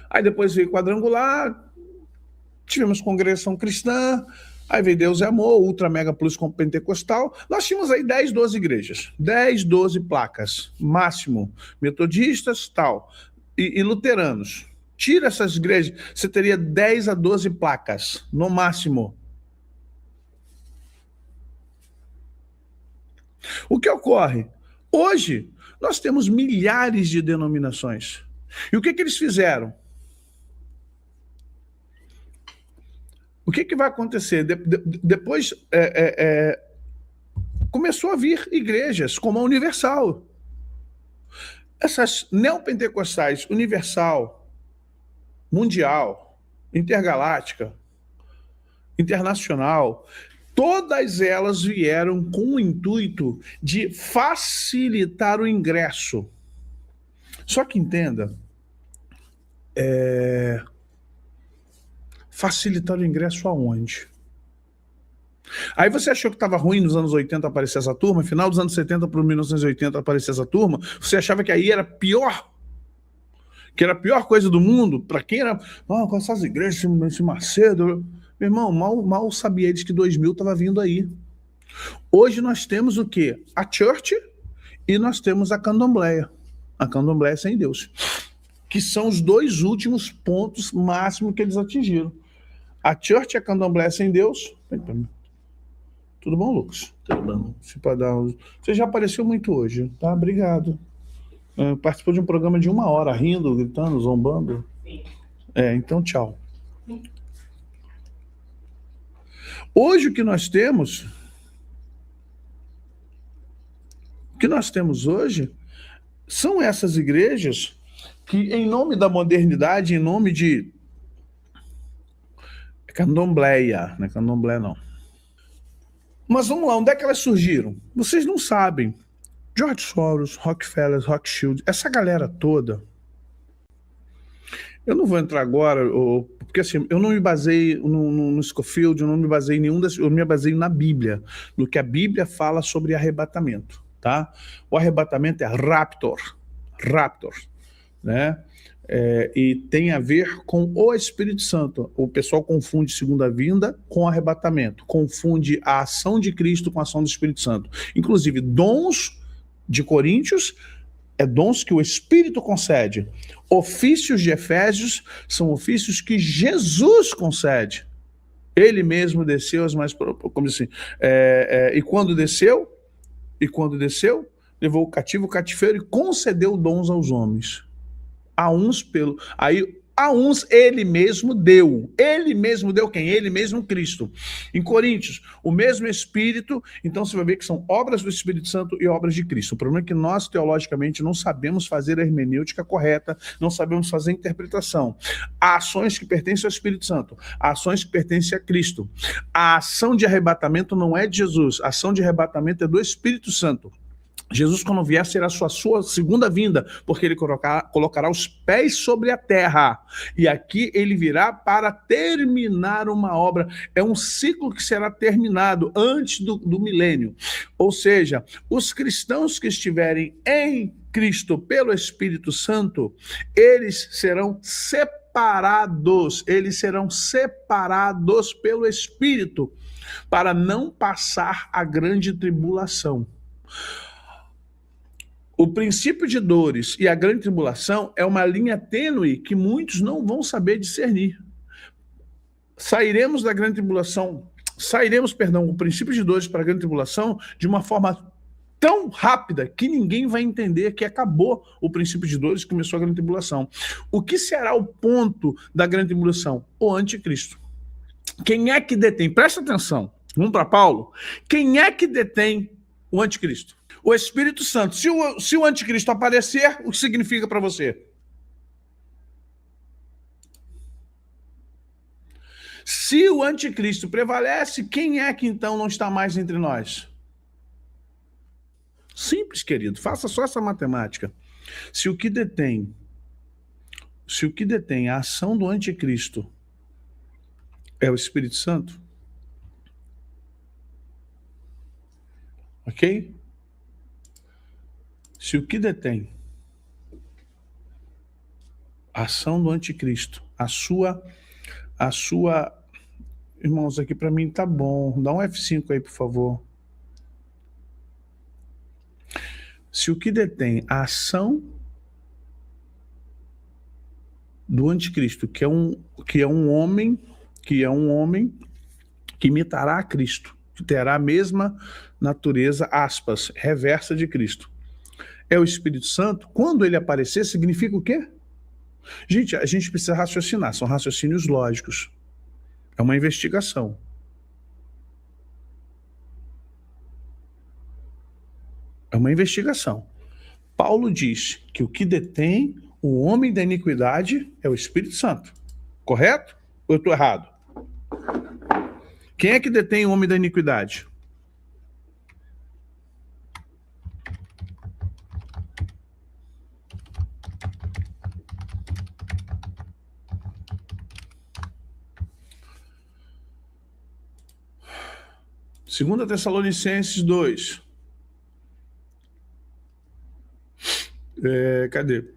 Aí depois veio quadrangular, tivemos congregação cristã, aí veio Deus e Amor, Ultra Mega Plus com Pentecostal. Nós tínhamos aí 10, 12 igrejas, 10, 12 placas, máximo, metodistas, tal, e luteranos. Tira essas igrejas, você teria 10 a 12 placas, no máximo. O que ocorre? Hoje, nós temos milhares de denominações. E o que eles fizeram? O que vai acontecer? Depois começou a vir igrejas como a Universal. Essas neopentecostais, Universal, Mundial, Intergaláctica, Internacional, todas elas vieram com o intuito de facilitar o ingresso. Só que entenda, facilitar o ingresso aonde? Aí você achou que estava ruim nos anos 80 aparecer essa turma, final dos anos 70 para 1980 aparecer essa turma, você achava que aí era pior, que era a pior coisa do mundo, para quem era, com essas igrejas, esse Macedo, meu irmão, mal sabia eles que 2000 estava vindo aí. Hoje nós temos o quê? A Church e nós temos a Candomblé. A Candomblé é sem Deus. que são os dois últimos pontos máximos que eles atingiram. A Church e a Candomblé sem Deus. Tudo bom, Lucas? Tudo bom. Você já apareceu muito hoje, tá? Obrigado. Participou de um programa de 1 hora, rindo, gritando, zombando? Sim. Então tchau. Hoje o que nós temos hoje são essas igrejas que, em nome da modernidade, em nome de candombleia, não é candomblé não. Mas vamos lá, onde é que elas surgiram? Vocês não sabem. George Soros, Rockefeller, Rothschild, essa galera toda. Eu não vou entrar agora, porque assim, eu não me baseei no Scofield, eu não me baseei em nenhum desses, eu me baseei na Bíblia, no que a Bíblia fala sobre arrebatamento, tá? O arrebatamento é raptor, né? E tem a ver com o Espírito Santo. O pessoal confunde segunda vinda com arrebatamento, confunde a ação de Cristo com a ação do Espírito Santo. Inclusive, dons de Coríntios é dons que o Espírito concede. Ofícios de Efésios são ofícios que Jesus concede. Ele mesmo desceu as mais... Como assim? E quando desceu, levou o cativo, o cativeiro e concedeu dons aos homens. A uns ele mesmo deu. Ele mesmo deu quem? Ele mesmo Cristo. Em Coríntios, o mesmo Espírito, então você vai ver que são obras do Espírito Santo e obras de Cristo. O problema é que nós, teologicamente, não sabemos fazer a hermenêutica correta, não sabemos fazer a interpretação. Há ações que pertencem ao Espírito Santo, há ações que pertencem a Cristo. A ação de arrebatamento não é de Jesus, a ação de arrebatamento é do Espírito Santo. Jesus, quando vier, será a sua segunda vinda, porque ele colocará os pés sobre a terra. E aqui ele virá para terminar uma obra. É um ciclo que será terminado antes do milênio. Ou seja, os cristãos que estiverem em Cristo pelo Espírito Santo, eles serão separados pelo Espírito para não passar a grande tribulação. O princípio de dores e a grande tribulação é uma linha tênue que muitos não vão saber discernir. Sairemos, o princípio de dores para a grande tribulação de uma forma tão rápida que ninguém vai entender que acabou o princípio de dores e começou a grande tribulação. O que será o ponto da grande tribulação? O anticristo. Quem é que detém? Presta atenção. Vamos para Paulo. Quem é que detém o anticristo? O Espírito Santo. Se o anticristo aparecer, o que significa para você? Se o anticristo prevalece, quem é que então não está mais entre nós? Simples, querido. Faça só essa matemática. Se o que detém a ação do anticristo é o Espírito Santo, ok? Se o que detém a ação do anticristo, a sua... Irmãos, aqui para mim tá bom. Dá um F5 aí, por favor. Se o que detém a ação do anticristo, que é um homem que imitará a Cristo, que terá a mesma natureza, aspas, reversa de Cristo, é o Espírito Santo, quando ele aparecer, significa o quê? Gente, a gente precisa raciocinar, são raciocínios lógicos. É uma investigação. É uma investigação. Paulo diz que o que detém o homem da iniquidade é o Espírito Santo. Correto? Ou eu estou errado? Quem é que detém o homem da iniquidade? Segunda Tessalonicenses 2. Cadê?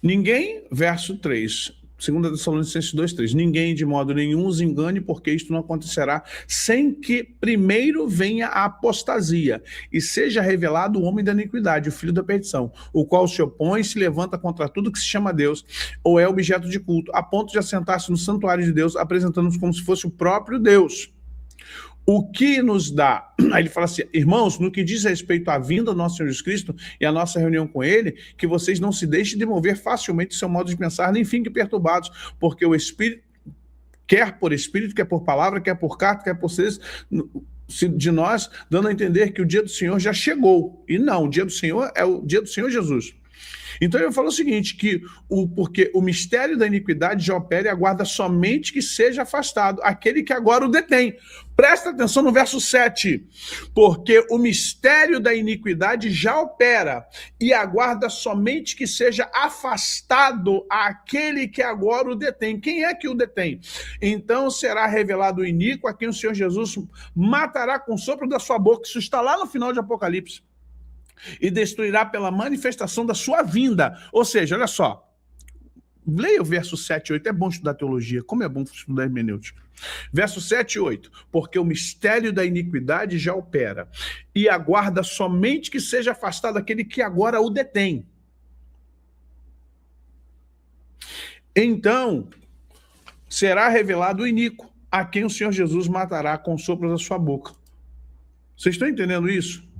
Ninguém, verso 3. 2 Tessalonicenses 2:3. Ninguém de modo nenhum os engane, porque isto não acontecerá sem que primeiro venha a apostasia e seja revelado o homem da iniquidade, o filho da perdição, o qual se opõe e se levanta contra tudo que se chama Deus ou é objeto de culto, a ponto de assentar-se no santuário de Deus, apresentando-nos como se fosse o próprio Deus. O que nos dá, aí ele fala assim, irmãos, no que diz respeito à vinda do nosso Senhor Jesus Cristo e à nossa reunião com ele, que vocês não se deixem demover facilmente do seu modo de pensar, nem fiquem perturbados, porque o Espírito, quer por palavra, quer por carta, quer por vocês, de nós, dando a entender que o dia do Senhor já chegou. E não, o dia do Senhor é o dia do Senhor Jesus. Então ele falou o seguinte, porque o mistério da iniquidade já opera e aguarda somente que seja afastado aquele que agora o detém. Presta atenção no verso 7, porque o mistério da iniquidade já opera e aguarda somente que seja afastado aquele que agora o detém. Quem é que o detém? Então será revelado o iníquo a quem o Senhor Jesus matará com o sopro da sua boca. Isso está lá no final de Apocalipse. E destruirá pela manifestação da sua vinda. Ou seja, olha só, leia o verso 7 e 8, é bom estudar teologia, como é bom estudar hermenêutica. Verso 7 e 8, porque o mistério da iniquidade já opera, e aguarda somente que seja afastado aquele que agora o detém. Então, será revelado o iníquo, a quem o Senhor Jesus matará com o sopro da sua boca. Vocês estão entendendo isso?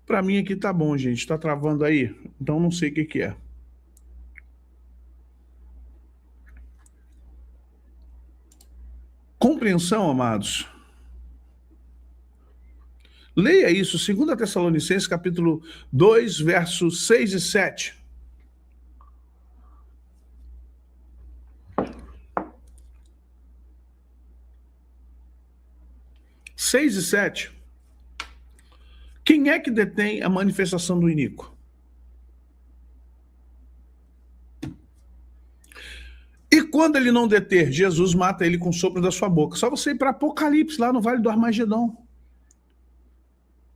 Para mim aqui tá bom, gente. Tá travando aí? Então não sei o que é. Compreensão, amados? Leia isso, 2 Tessalonicenses, capítulo 2, versos 6 e 7. Seis e 7. Quem é que detém a manifestação do iníquo? E quando ele não deter, Jesus mata ele com o sopro da sua boca. Só você ir para Apocalipse, lá no Vale do Armagedon.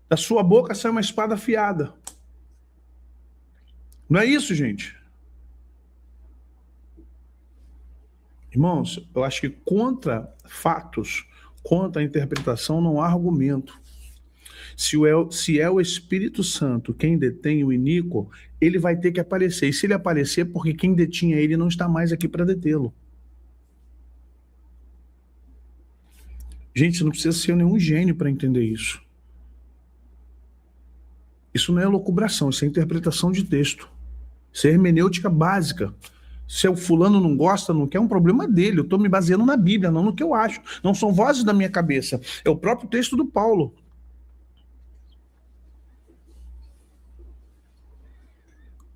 Da sua boca sai uma espada afiada. Não é isso, gente? Irmãos, eu acho que contra fatos, contra a interpretação, não há argumento. Se é o Espírito Santo quem detém o iníquo, ele vai ter que aparecer. E se ele aparecer, porque quem detinha ele não está mais aqui para detê-lo. Gente, você não precisa ser nenhum gênio para entender isso. Isso não é locubração, isso é interpretação de texto. Isso é hermenêutica básica. Se o fulano não gosta, não quer, é um problema dele. Eu estou me baseando na Bíblia, não no que eu acho. Não são vozes da minha cabeça. É o próprio texto do Paulo.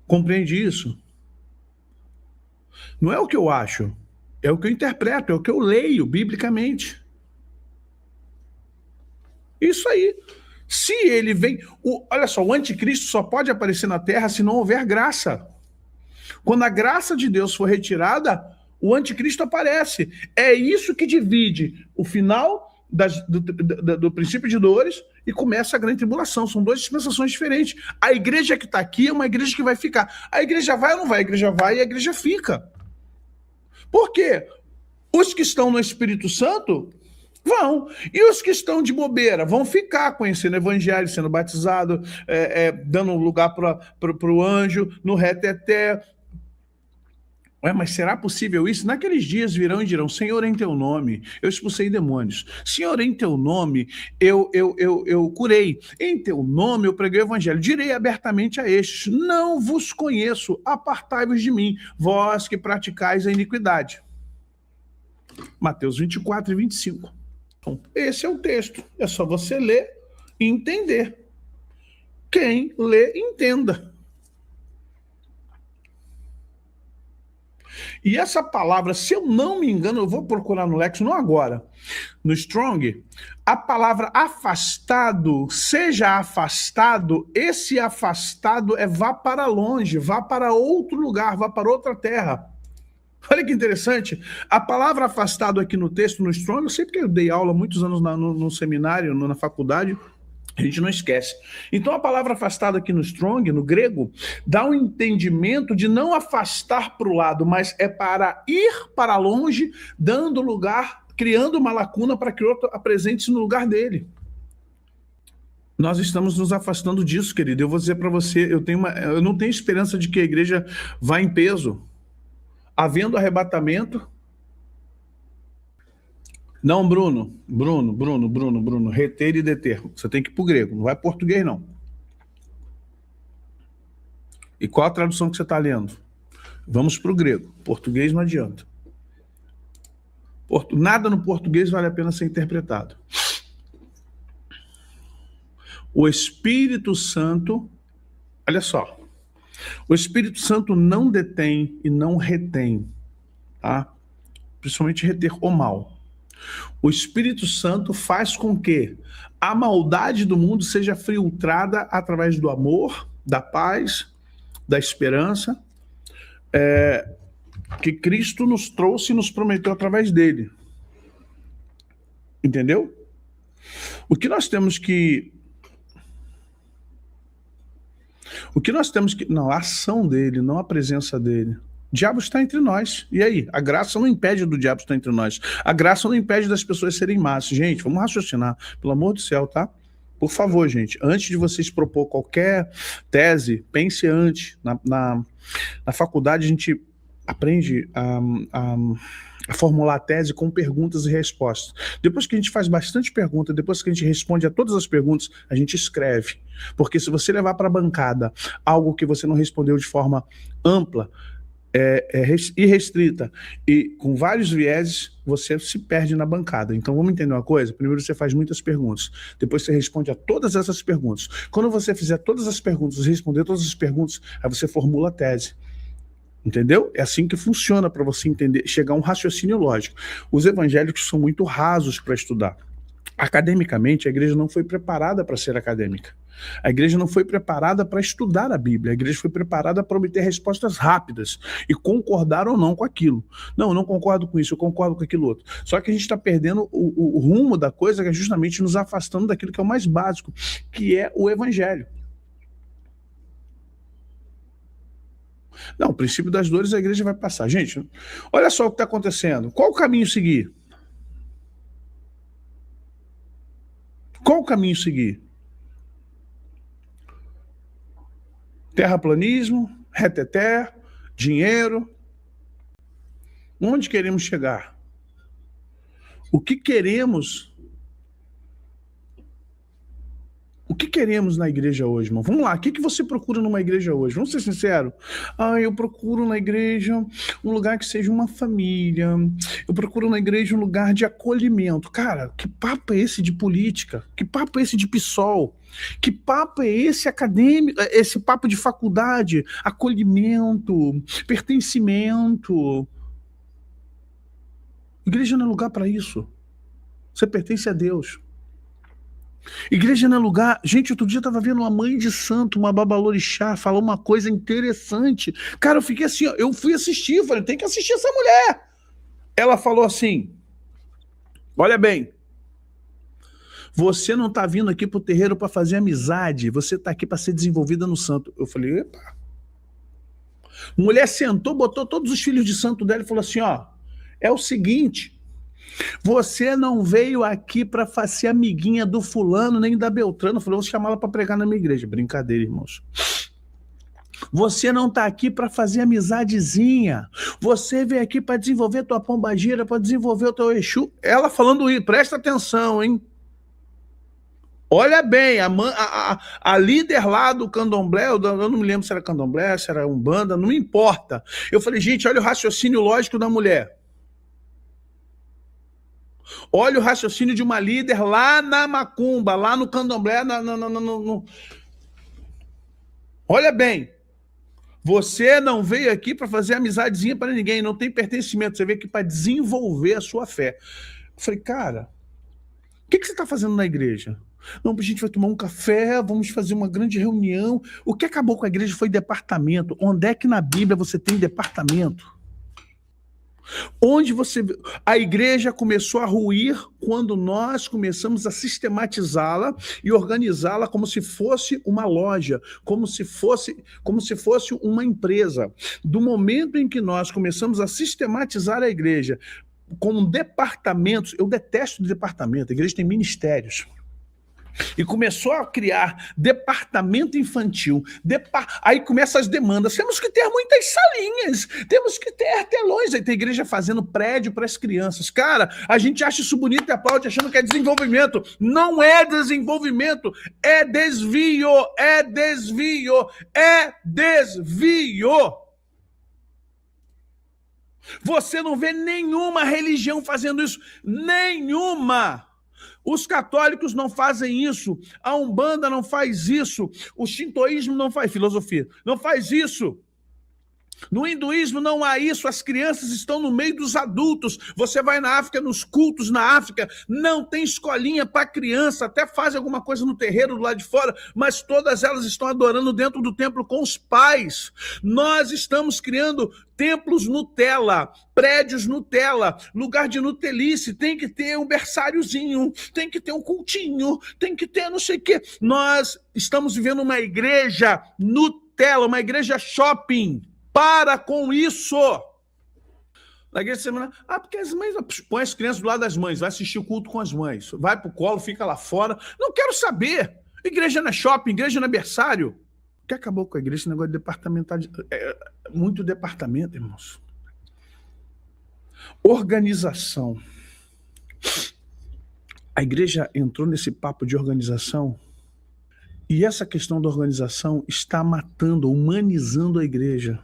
Compreende isso? Não é o que eu acho, é o que eu interpreto, é o que eu leio biblicamente. Isso aí. Se ele vem... olha só, o anticristo só pode aparecer na Terra se não houver graça. Quando a graça de Deus for retirada, o anticristo aparece. É isso que divide o final do princípio de dores e começa a grande tribulação. São duas dispensações diferentes. A igreja que está aqui é uma igreja que vai ficar. A igreja vai ou não vai? A igreja vai e a igreja fica. Por quê? Os que estão no Espírito Santo vão. E os que estão de bobeira vão ficar conhecendo o evangelho, sendo batizado, dando lugar para o anjo, no reteté. Mas será possível isso? Naqueles dias virão e dirão, Senhor, em teu nome, eu expulsei demônios. Senhor, em teu nome, eu curei. Em teu nome, eu preguei o evangelho. Direi abertamente a estes, não vos conheço, apartai-vos de mim, vós que praticais a iniquidade. Mateus 24 e 25. Então, esse é o texto. É só você ler e entender. Quem lê, entenda. E essa palavra, se eu não me engano, eu vou procurar no Lex, não agora, no Strong, a palavra afastado, seja afastado, esse afastado é vá para longe, vá para outro lugar, vá para outra terra. Olha que interessante, a palavra afastado aqui no texto, no Strong, eu sei porque eu dei aula há muitos anos no seminário, na faculdade, A gente não esquece. Então a palavra afastado aqui no Strong, no grego, dá um entendimento de não afastar para o lado, mas é para ir para longe, dando lugar, criando uma lacuna para que outro apresente-se no lugar dele. Nós estamos nos afastando disso, querido. Eu vou dizer para você, eu não tenho esperança de que a igreja vá em peso. Havendo arrebatamento... Não, Bruno, reter e deter. Você tem que ir para o grego, não vai português, não. E qual a tradução que você está lendo? Vamos para o grego. Português não adianta. Nada no português vale a pena ser interpretado. O Espírito Santo, olha só, o Espírito Santo não detém e não retém, tá? Principalmente reter o mal. O Espírito Santo faz com que a maldade do mundo seja filtrada através do amor, da paz, da esperança, que Cristo nos trouxe e nos prometeu através dele. Entendeu? O que nós temos que... Não, a ação dele, não a presença dele. O diabo está entre nós. E aí? A graça não impede do diabo estar entre nós. A graça não impede das pessoas serem más. Gente, vamos raciocinar. Pelo amor do céu, tá? Por favor, gente. Antes de vocês propor qualquer tese, pense antes. Na faculdade a gente aprende a formular a tese com perguntas e respostas. Depois que a gente faz bastante pergunta, depois que a gente responde a todas as perguntas, a gente escreve. Porque se você levar para a bancada algo que você não respondeu de forma ampla, irrestrita e com vários vieses, você se perde na bancada. Então vamos entender uma coisa? Primeiro você faz muitas perguntas, depois você responde a todas essas perguntas. Quando você fizer todas as perguntas, responder todas as perguntas, aí você formula a tese. Entendeu? É assim que funciona para você entender, chegar a um raciocínio lógico. Os evangélicos são muito rasos para estudar. Academicamente, a igreja não foi preparada para ser acadêmica. A igreja não foi preparada para estudar a Bíblia. A igreja foi preparada para obter respostas rápidas e concordar ou não com aquilo. Não, eu não concordo com isso, eu concordo com aquilo outro. Só que a gente está perdendo o rumo da coisa, que é justamente nos afastando daquilo que é o mais básico, que é o evangelho. Não, o princípio das dores a igreja vai passar. Gente, olha só o que está acontecendo. Qual o caminho seguir? Qual o caminho seguir? Terraplanismo, reteté, dinheiro. Onde queremos chegar? O que queremos? O que queremos na igreja hoje, irmão? Vamos lá, o que você procura numa igreja hoje? Vamos ser sinceros. Eu procuro na igreja um lugar que seja uma família. Eu procuro na igreja um lugar de acolhimento. Cara, que papo é esse de política? Que papo é esse de PSOL? Que papo é esse acadêmico? Esse papo de faculdade? Acolhimento, pertencimento. Igreja não é lugar para isso. Você pertence a Deus. Igreja não é lugar... Gente, outro dia eu estava vendo uma mãe de santo, uma babalorixá, falou uma coisa interessante. Cara, eu fiquei assim, ó, eu fui assistir, eu falei, tem que assistir essa mulher. Ela falou assim, olha bem, você não está vindo aqui para o terreiro para fazer amizade, você está aqui para ser desenvolvida no santo. Eu falei, epa. Mulher sentou, botou todos os filhos de santo dela e falou assim, ó, é o seguinte... Você não veio aqui para ser amiguinha do fulano nem da Beltrano. Eu falei, vou chamá-la para pregar na minha igreja. Brincadeira, irmãos. Você não está aqui para fazer amizadezinha. Você veio aqui para desenvolver tua pombagira, para desenvolver o teu Exu. Ela falando isso, presta atenção, hein? Olha bem, a líder lá do candomblé, eu não me lembro se era candomblé, se era umbanda, não importa. Eu falei, gente, olha o raciocínio lógico da mulher. Olha o raciocínio de uma líder lá na macumba, lá no candomblé. Olha bem, você não veio aqui para fazer amizadezinha para ninguém, não tem pertencimento, você veio aqui para desenvolver a sua fé. Eu falei, cara, o que você está fazendo na igreja? Não, a gente vai tomar um café, vamos fazer uma grande reunião. O que acabou com a igreja foi departamento. Onde é que na Bíblia você tem departamento? Onde você... A igreja começou a ruir quando nós começamos a sistematizá-la e organizá-la como se fosse uma loja, como se fosse uma empresa. Do momento em que nós começamos a sistematizar a igreja como departamentos, eu detesto departamento, a igreja tem ministérios. E começou a criar departamento infantil. Aí começam as demandas. Temos que ter muitas salinhas, temos que ter telões. Aí tem a igreja fazendo prédio para as crianças. Cara, a gente acha isso bonito e aplaude achando que é desenvolvimento. Não é desenvolvimento, é desvio, é desvio, é desvio. Você não vê nenhuma religião fazendo isso, nenhuma. Os católicos não fazem isso, a Umbanda não faz isso, o shintoísmo não faz, filosofia, não faz isso. No hinduísmo não há isso, as crianças estão no meio dos adultos. Você vai na África, nos cultos na África, não tem escolinha para criança, até faz alguma coisa no terreiro do lado de fora, mas todas elas estão adorando dentro do templo com os pais. Nós estamos criando templos Nutella, prédios Nutella, lugar de Nutelice, tem que ter um berçáriozinho, tem que ter um cultinho, tem que ter não sei o quê. Nós estamos vivendo uma igreja Nutella, uma igreja shopping. Para com isso! Na igreja de semana, porque as mães, põe as crianças do lado das mães, vai assistir o culto com as mães, vai pro colo, fica lá fora. Não quero saber. Igreja não é shopping, igreja não é berçário. O que acabou com a igreja? Esse negócio de departamental, muito departamento, irmãos. Organização. A igreja entrou nesse papo de organização e essa questão da organização está matando, humanizando a igreja.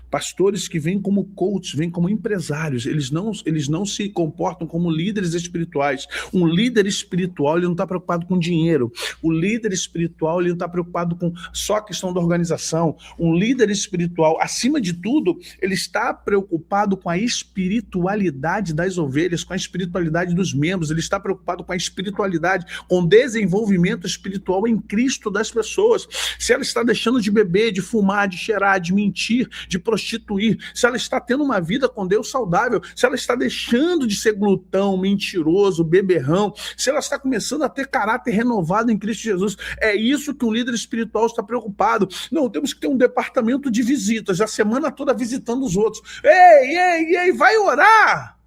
Pastores que vêm como coaches, vêm como empresários, eles não se comportam como líderes espirituais. Um líder espiritual, ele não está preocupado com dinheiro. O líder espiritual, ele não está preocupado com só a questão da organização. Um líder espiritual, acima de tudo, ele está preocupado com a espiritualidade das ovelhas, com a espiritualidade dos membros, ele está preocupado com a espiritualidade, com o desenvolvimento espiritual em Cristo das pessoas. Se ela está deixando de beber, de fumar, de cheirar, de mentir, de prostituir, se ela está tendo uma vida com Deus saudável, se ela está deixando de ser glutão, mentiroso, beberrão, se ela está começando a ter caráter renovado em Cristo Jesus, é isso que um líder espiritual está preocupado. Não, temos que ter um departamento de visitas, a semana toda visitando os outros. Ei, vai orar!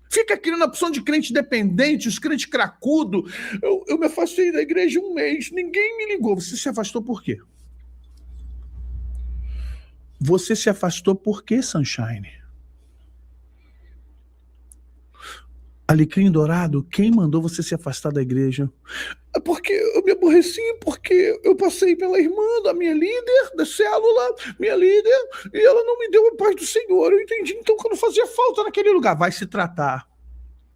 Fica criando a opção de crente dependente, os crentes cracudo. Eu me afastei da igreja 1 mês, ninguém me ligou. Você se afastou por quê? Você se afastou por quê, Sunshine? Alecrim dourado, quem mandou você se afastar da igreja? É porque eu me aborreci, porque eu passei pela irmã da minha líder da célula, minha líder, e ela não me deu a paz do Senhor. Eu entendi então que eu não fazia falta naquele lugar. Vai se tratar,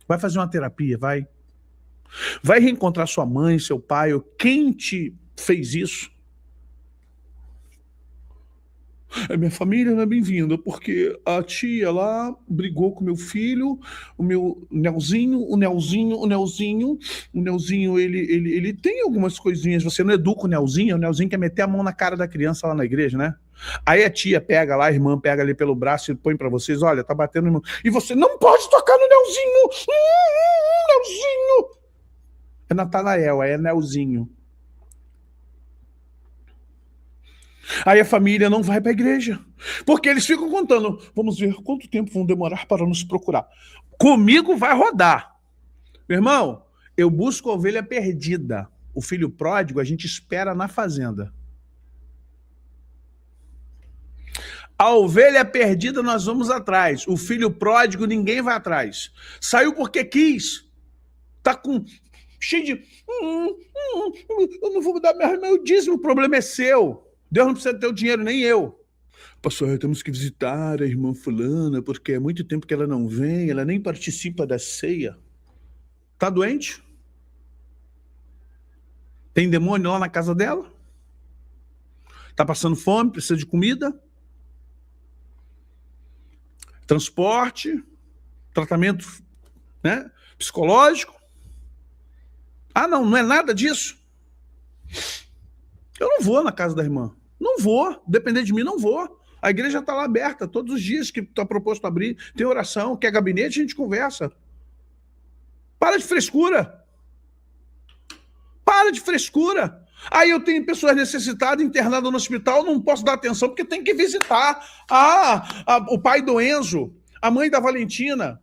vai fazer uma terapia, vai reencontrar sua mãe, seu pai, ou quem te fez isso. A minha família não é bem-vinda, porque a tia lá brigou com meu filho, o meu Nelzinho, ele tem algumas coisinhas, você não educa o Nelzinho quer meter a mão na cara da criança lá na igreja, né? Aí a tia pega lá, a irmã pega ali pelo braço e põe pra vocês, olha, tá batendo no irmão. E você não pode tocar no Nelzinho! Nelzinho! É Natanael, aí é Nelzinho. Aí a família não vai para a igreja, porque eles ficam contando, vamos ver quanto tempo vão demorar para nos procurar. Comigo vai rodar. Meu irmão, eu busco a ovelha perdida. O filho pródigo a gente espera na fazenda. A ovelha perdida nós vamos atrás. O filho pródigo ninguém vai atrás. Saiu porque quis. Tá com cheio de... eu não vou dar meu dízimo, o problema é seu. Deus não precisa ter o dinheiro, nem eu. Pastor, temos que visitar a irmã fulana, porque há muito tempo que ela não vem, ela nem participa da ceia. Tá doente? Tem demônio lá na casa dela? Tá passando fome, precisa de comida? Transporte? Tratamento, né, psicológico? Ah, não é nada disso? Eu não vou na casa da irmã. Não vou, depender de mim, não vou. A igreja está lá aberta, todos os dias que está proposto abrir, tem oração, quer gabinete, a gente conversa. Para de frescura. Para de frescura. Aí eu tenho pessoas necessitadas, internadas no hospital, não posso dar atenção porque tem que visitar o pai do Enzo, a mãe da Valentina,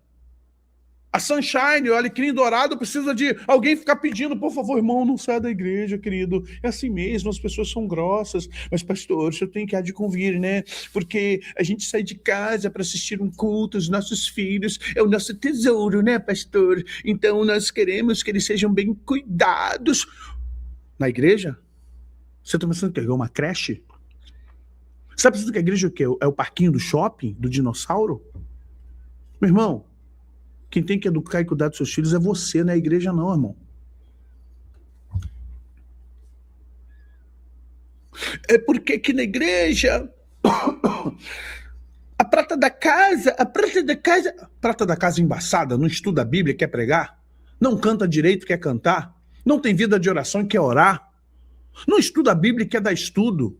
a Sunshine, o Alecrim Dourado, precisa de alguém ficar pedindo, por favor, irmão, não saia da igreja, querido. É assim mesmo, as pessoas são grossas. Mas, pastor, o senhor tem que há de convir, né? Porque a gente sai de casa para assistir um culto, os nossos filhos, é o nosso tesouro, né, pastor? Então, nós queremos que eles sejam bem cuidados. Na igreja? Você está pensando que é uma creche? Você está pensando que a igreja é o quê? É o parquinho do shopping, do dinossauro? Meu irmão, quem tem que educar e cuidar dos seus filhos é você, não é a igreja não, irmão. É porque que na igreja a prata da casa embaçada, não estuda a Bíblia, quer pregar, não canta direito, quer cantar, não tem vida de oração e quer orar, não estuda a Bíblia e quer dar estudo.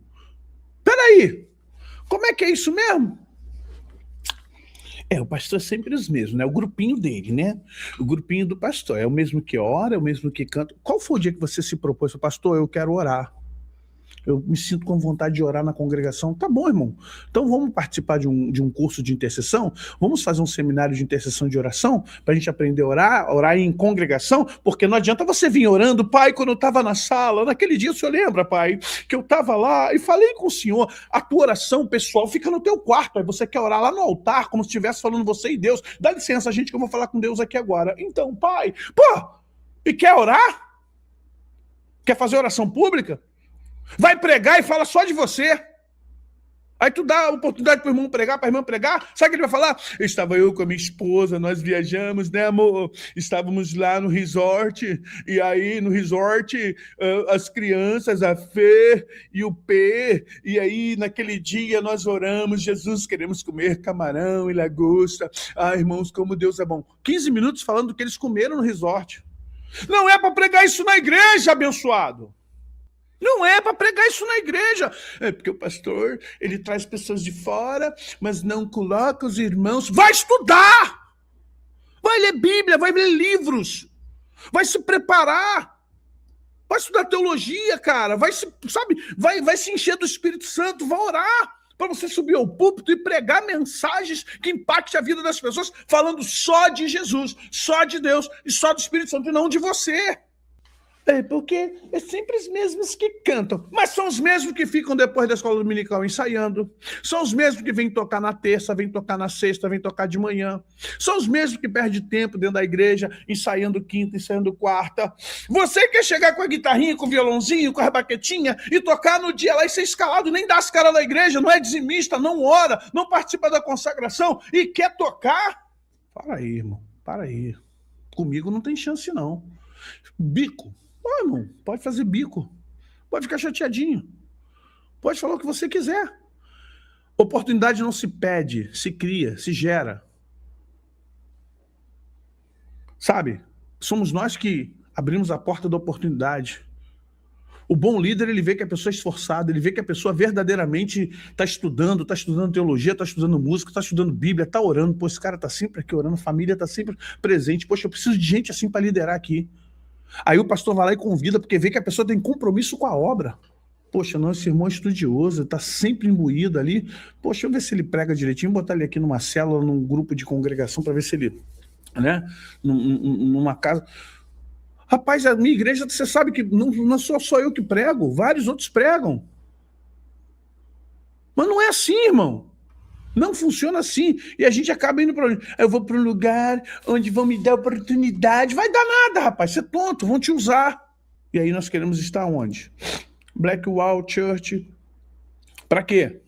Peraí, como é que é isso mesmo? O pastor é sempre os mesmos, né? O grupinho dele, né? O grupinho do pastor. É o mesmo que ora, é o mesmo que canta. Qual foi o dia que você se propôs? Pastor, eu quero orar. Eu me sinto com vontade de orar na congregação. Tá bom, irmão. Então vamos participar de um curso de intercessão? Vamos fazer um seminário de intercessão e de oração? Para a gente aprender a orar em congregação? Porque não adianta você vir orando, pai, quando eu estava na sala, naquele dia o senhor lembra, pai, que eu estava lá e falei com o senhor, a tua oração pessoal fica no teu quarto, aí você quer orar lá no altar, como se estivesse falando você e Deus. Dá licença, gente, que eu vou falar com Deus aqui agora. Então, pai, e quer orar? Quer fazer oração pública? Vai pregar e fala só de você. Aí tu dá a oportunidade pro irmão pregar, pra irmã pregar. Sabe o que ele vai falar? Estava eu com a minha esposa, nós viajamos, né, amor? Estávamos lá no resort, e aí no resort as crianças, a Fê e o P, e aí naquele dia nós oramos, Jesus, queremos comer camarão e lagosta. Ah, irmãos, como Deus é bom. 15 minutos falando do que eles comeram no resort. Não é para pregar isso na igreja, abençoado. Não é para pregar isso na igreja. É porque o pastor, ele traz pessoas de fora, mas não coloca os irmãos. Vai estudar! Vai ler Bíblia, vai ler livros. Vai se preparar. Vai estudar teologia, cara. Vai se encher do Espírito Santo, vai orar. Para você subir ao púlpito e pregar mensagens que impactem a vida das pessoas, falando só de Jesus, só de Deus e só do Espírito Santo, e não de você. Porque é sempre os mesmos que cantam, mas são os mesmos que ficam depois da escola dominical ensaiando, são os mesmos que vêm tocar na terça, vêm tocar na sexta, vêm tocar de manhã, são os mesmos que perdem tempo dentro da igreja, ensaiando quinta, ensaiando quarta. Você quer chegar com a guitarrinha, com o violãozinho, com a baquetinha e tocar no dia lá e ser escalado, nem dá as caras na igreja, não é dizimista, não ora, não participa da consagração e quer tocar? Para aí, irmão, para aí. Comigo não tem chance, não. Bico. Irmão, pode fazer bico, pode ficar chateadinho, pode falar o que você quiser. Oportunidade não se pede, se cria, se gera. Sabe? Somos nós que abrimos a porta da oportunidade. O bom líder, ele vê que a pessoa é esforçada, ele vê que a pessoa verdadeiramente está estudando teologia, está estudando música, está estudando Bíblia, está orando. Pô, esse cara está sempre aqui orando, a família está sempre presente. Poxa, eu preciso de gente assim para liderar aqui. Aí o pastor vai lá e convida, porque vê que a pessoa tem compromisso com a obra. Poxa, não, esse irmão é estudioso, está sempre imbuído ali. Poxa, deixa eu ver se ele prega direitinho, botar ele aqui numa célula, num grupo de congregação, para ver se ele, né, numa casa. Rapaz, a minha igreja, você sabe que não sou só eu que prego, vários outros pregam. Mas não é assim, irmão. Não funciona assim. E a gente acaba indo para onde? Eu vou para um lugar onde vão me dar oportunidade. Vai dar nada, rapaz. Você é tonto, vão te usar. E aí nós queremos estar onde? Blackwall Church. Para quê?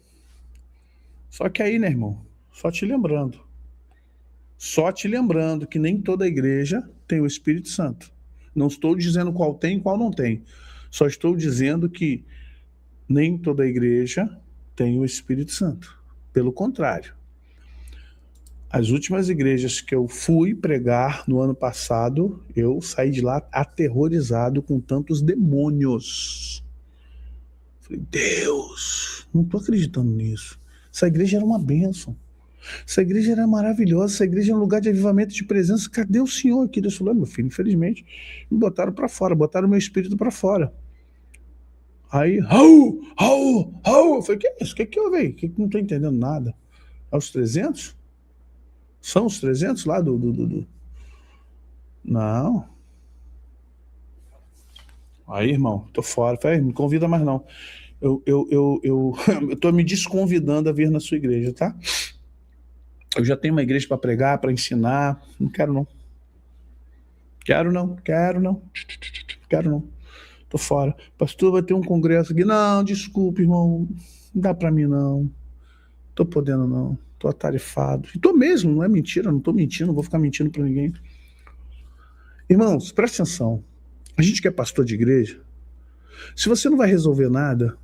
Só que aí, né, irmão? Só te lembrando que nem toda igreja tem o Espírito Santo. Não estou dizendo qual tem e qual não tem. Só estou dizendo que nem toda igreja tem o Espírito Santo. Pelo contrário, as últimas igrejas que eu fui pregar no ano passado, eu saí de lá aterrorizado com tantos demônios. Falei, Deus, não estou acreditando nisso. Essa igreja era uma bênção. Essa igreja era maravilhosa, essa igreja é um lugar de avivamento, de presença. Cadê o Senhor aqui? Deus falou, meu filho, infelizmente, me botaram para fora, botaram o meu espírito para fora. Aí, eu falei, que é isso? O que houve aí? Que não estou entendendo nada. É os 300? São os 300 lá do... Não. Aí, irmão, tô fora. Falei, me convida mais não. Eu tô me desconvidando a vir na sua igreja, tá? Eu já tenho uma igreja para pregar, para ensinar. Não quero não. Quero não. Tô fora. Pastor, vai ter um congresso aqui. Não, desculpe, irmão. Não dá para mim não. Tô podendo não. Tô atarefado. E tô mesmo, não é mentira, não tô mentindo, não vou ficar mentindo para ninguém. Irmãos, presta atenção. A gente que é pastor de igreja, se você não vai resolver nada,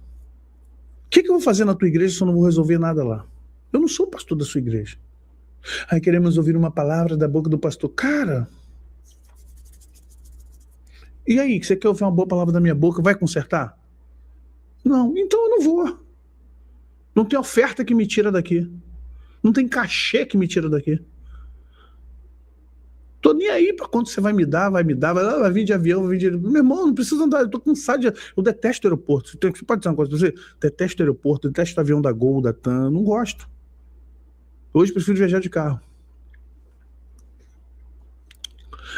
o que eu vou fazer na tua igreja se eu não vou resolver nada lá? Eu não sou pastor da sua igreja. Aí queremos ouvir uma palavra da boca do pastor. Cara, e aí, você quer ouvir uma boa palavra da minha boca? Vai consertar? Não, então eu não vou. Não tem oferta que me tira daqui. Não tem cachê que me tira daqui. Tô nem aí pra quanto você vai me dar, vai vir de avião, vai vir de... Meu irmão, não precisa andar, eu tô cansado de... Eu detesto aeroporto. Você pode dizer uma coisa pra você? Detesto aeroporto, detesto avião da Gol, da TAM, não gosto. Hoje prefiro viajar de carro.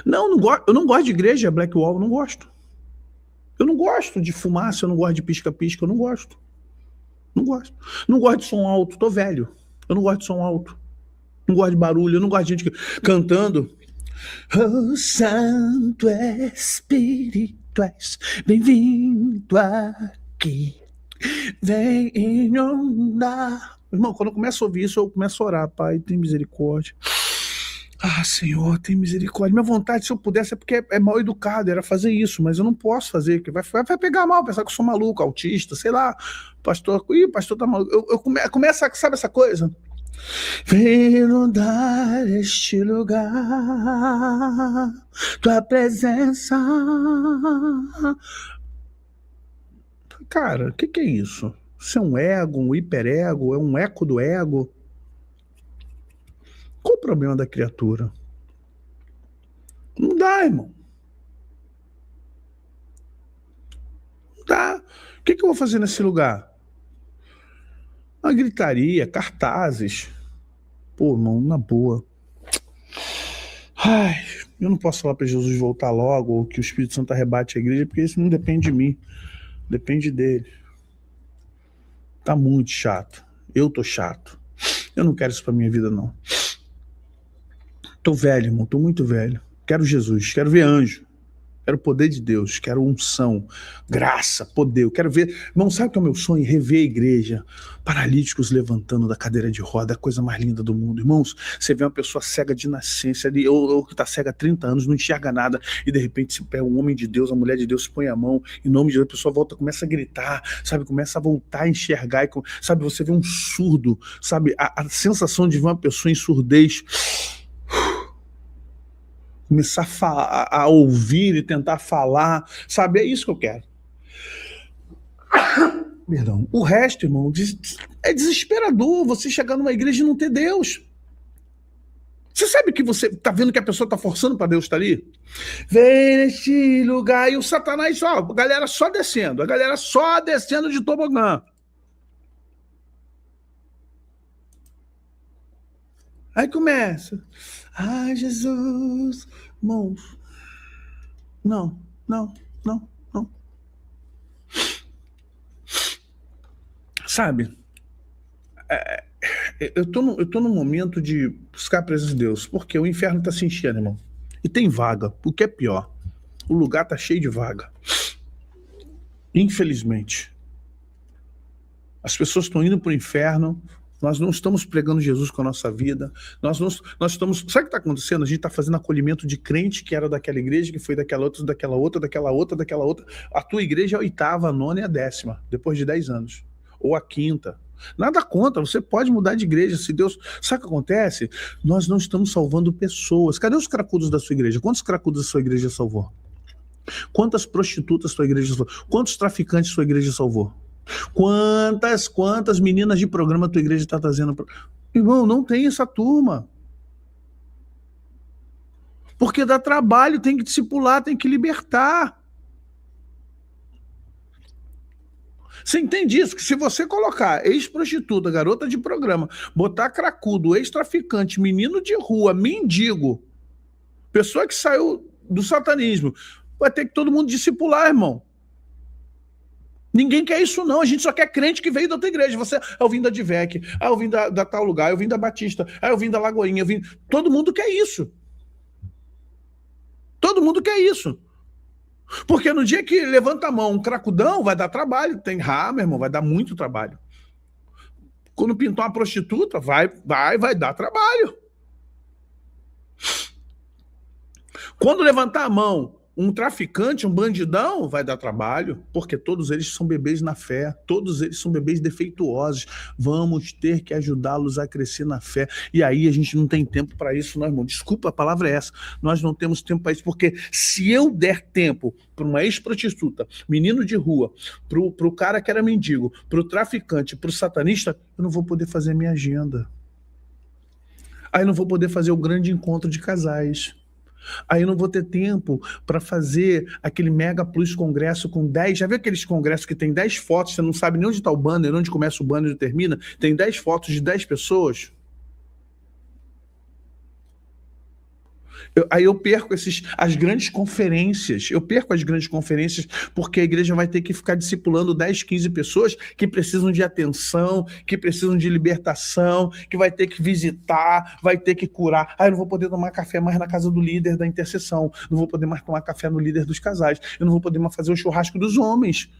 Não eu não gosto de igreja, Black Wall, não gosto. Eu não gosto de fumaça, eu não gosto de pisca-pisca, eu não gosto. Não gosto. Não gosto de som alto, tô velho. Eu não gosto de som alto. Não gosto de barulho, eu não gosto de gente cantando. Oh, Santo Espírito, és bem-vindo aqui. Vem inundar. Irmão, quando eu começo a ouvir isso, eu começo a orar. Pai, tem misericórdia. Ah, Senhor, tem misericórdia. Minha vontade, se eu pudesse, é porque é mal educado, era fazer isso, mas eu não posso fazer, que vai pegar mal, pensar que eu sou maluco, autista, sei lá. Pastor tá maluco. Eu começo, sabe essa coisa? Vem inundar este lugar, tua presença. Cara, o que é isso? Isso é um ego, um hiperego, é um eco do ego? Qual o problema da criatura? Não dá, irmão. Não dá. O que eu vou fazer nesse lugar? Uma gritaria, cartazes. Pô, irmão, na boa. Ai, eu não posso falar para Jesus voltar logo ou que o Espírito Santo arrebate a igreja, porque isso não depende de mim. Depende dele. Tá muito chato. Eu tô chato. Eu não quero isso pra minha vida, não. Tô velho, irmão. Tô muito velho. Quero Jesus. Quero ver anjo. Quero o poder de Deus. Quero unção, graça, poder. Eu quero ver... Irmão, sabe o que é o meu sonho? Rever a igreja. Paralíticos levantando da cadeira de roda. É a coisa mais linda do mundo. Irmãos, você vê uma pessoa cega de nascença, ou que tá cega há 30 anos, não enxerga nada, e de repente se pega um homem de Deus, a mulher de Deus, se põe a mão, em nome de Deus, a pessoa volta, começa a gritar, sabe? Começa a voltar a enxergar, e, sabe? Você vê um surdo, sabe? A sensação de ver uma pessoa em surdez... Começar a ouvir e tentar falar, sabe? É isso que eu quero. Perdão. O resto, irmão, é desesperador você chegar numa igreja e não ter Deus. Você sabe que você tá vendo que a pessoa tá forçando para Deus estar ali? Vem neste lugar, e o Satanás, ó, a galera só descendo de tobogã. Aí começa. Ai, Jesus. Irmãos. Não. Sabe? Eu tô num momento de buscar a presença de Deus, porque o inferno tá se enchendo, irmão. E tem vaga, o que é pior. O lugar tá cheio de vaga. Infelizmente. As pessoas estão indo pro inferno. Nós não estamos pregando Jesus com a nossa vida. Nós estamos... Sabe o que está acontecendo? A gente está fazendo acolhimento de crente que era daquela igreja, que foi daquela outra. A tua igreja é a 8ª, a 9ª e a 10ª, depois de 10 anos. Ou a 5ª. Nada contra, você pode mudar de igreja, se Deus... Sabe o que acontece? Nós não estamos salvando pessoas. Cadê os cracudos da sua igreja? Quantos cracudos a sua igreja salvou? Quantas prostitutas sua igreja salvou? Quantos traficantes sua igreja salvou? Quantas meninas de programa a tua igreja está trazendo? Irmão, não tem essa turma. Porque dá trabalho, tem que discipular, tem que libertar. Você entende isso? Que se você colocar ex-prostituta, garota de programa, botar cracudo, ex-traficante, menino de rua, mendigo, pessoa que saiu do satanismo, vai ter que todo mundo discipular, irmão. Ninguém quer isso, não. A gente só quer crente que veio da outra igreja. Você, eu vim da Divec, eu vim da tal lugar, eu vim da Batista, eu vim da Lagoinha, eu vim. Todo mundo quer isso. Todo mundo quer isso. Porque no dia que levanta a mão um cracudão, vai dar trabalho. Tem meu irmão, vai dar muito trabalho. Quando pintar uma prostituta, vai dar trabalho. Quando levantar a mão um traficante, um bandidão, vai dar trabalho, porque todos eles são bebês na fé, todos eles são bebês defeituosos. Vamos ter que ajudá-los a crescer na fé. E aí a gente não tem tempo para isso, não, irmão. Desculpa, a palavra é essa. Nós não temos tempo para isso, porque se eu der tempo para uma ex-prostituta, menino de rua, para o cara que era mendigo, para o traficante, para o satanista, eu não vou poder fazer minha agenda. Aí eu não vou poder fazer o grande encontro de casais. Aí eu não vou ter tempo para fazer aquele Mega Plus congresso com 10. Já viu aqueles congressos que tem 10 fotos, você não sabe nem onde está o banner, onde começa o banner e termina? Tem 10 fotos de 10 pessoas. Aí eu perco as grandes conferências. Eu perco as grandes conferências porque a igreja vai ter que ficar discipulando 10, 15 pessoas que precisam de atenção, que precisam de libertação, que vai ter que visitar, vai ter que curar. Eu não vou poder tomar café mais na casa do líder da intercessão. Não vou poder mais tomar café no líder dos casais. Eu não vou poder mais fazer o churrasco dos homens.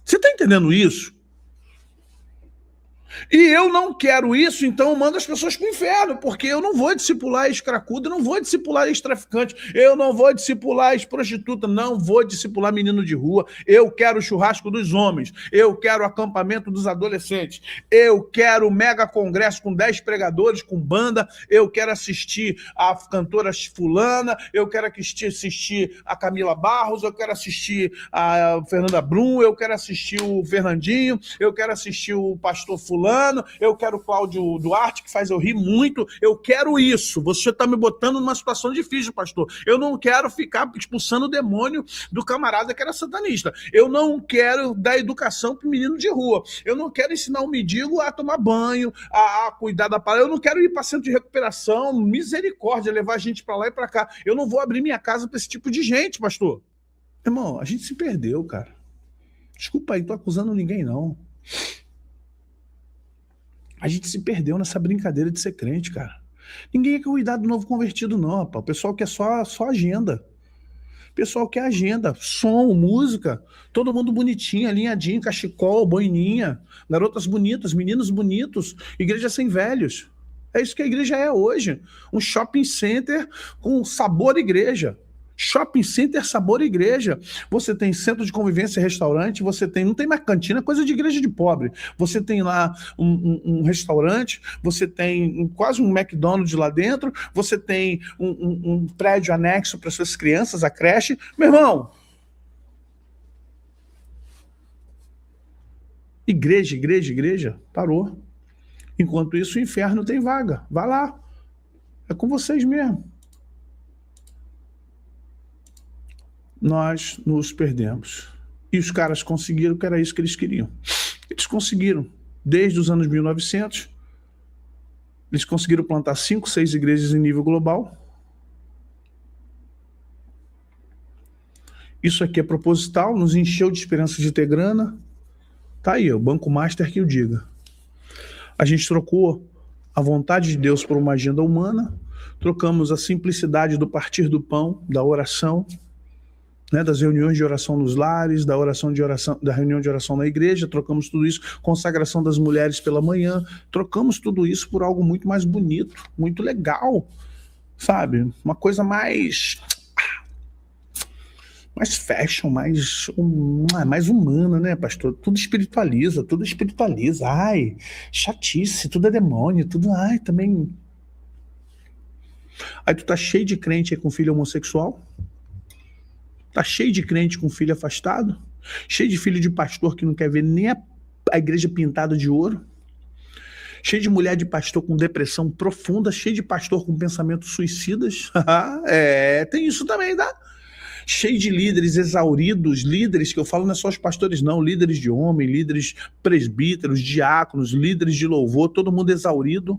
Você está entendendo isso? E eu não quero isso, então eu mando as pessoas para o inferno, porque eu não vou discipular ex-cracudo, eu não vou discipular ex-traficante, eu não vou discipular ex-prostituta, não vou discipular menino de rua. Eu quero o churrasco dos homens, eu quero o acampamento dos adolescentes, eu quero o mega congresso com 10 pregadores, com banda, eu quero assistir a cantora fulana, eu quero assistir a Camila Barros, eu quero assistir a Fernanda Brum, eu quero assistir o Fernandinho, eu quero assistir o pastor fulano, eu quero o Cláudio Duarte, que faz eu rir muito, eu quero isso. Você está me botando numa situação difícil, pastor. Eu não quero ficar expulsando o demônio do camarada que era satanista. Eu não quero dar educação para o menino de rua. Eu não quero ensinar o mendigo a tomar banho, a cuidar da palavra. Eu não quero ir para centro de recuperação, misericórdia, levar a gente para lá e para cá. Eu não vou abrir minha casa para esse tipo de gente, pastor. Irmão, a gente se perdeu, cara. Desculpa aí, tô acusando ninguém, não. A gente se perdeu nessa brincadeira de ser crente, cara. Ninguém quer cuidar do novo convertido, não, rapaz. O pessoal quer só agenda. O pessoal quer agenda, som, música, todo mundo bonitinho, alinhadinho, cachecol, boininha, garotas bonitas, meninos bonitos, igreja sem velhos. É isso que a igreja é hoje. Um shopping center com sabor igreja. Shopping center, sabor igreja. Você tem centro de convivência, restaurante, você tem, não tem mais cantina, coisa de igreja de pobre. Você tem lá um restaurante, você tem quase um McDonald's lá dentro, você tem um prédio anexo para suas crianças, a creche. Meu irmão, igreja, parou. Enquanto isso, o inferno tem vaga. Vai lá. É com vocês mesmo. Nós nos perdemos. E os caras conseguiram, que era isso que eles queriam. Eles conseguiram. Desde os anos 1900, eles conseguiram plantar 5, 6 igrejas em nível global. Isso aqui é proposital, nos encheu de esperança de ter grana. Tá aí, o Banco Master que o diga. A gente trocou a vontade de Deus por uma agenda humana, trocamos a simplicidade do partir do pão, da oração, né, das reuniões de oração nos lares, da reunião de oração na igreja, trocamos tudo isso, consagração das mulheres pela manhã, trocamos tudo isso por algo muito mais bonito, muito legal, sabe? Uma coisa mais fashion, mais humana, né, pastor? Tudo espiritualiza. Ai, chatice, tudo é demônio, tudo, ai, também. Aí tu tá cheio de crente aí com filho homossexual? Tá cheio de crente com filho afastado? cheio de filho de pastor que não quer ver nem a igreja pintada de ouro, cheio de mulher de pastor com depressão profunda, cheio de pastor com pensamentos suicidas. Tem isso também, tá? Cheio de líderes exauridos, líderes que eu falo não é só os pastores não, líderes de homem, líderes presbíteros, diáconos, líderes de louvor, todo mundo exaurido,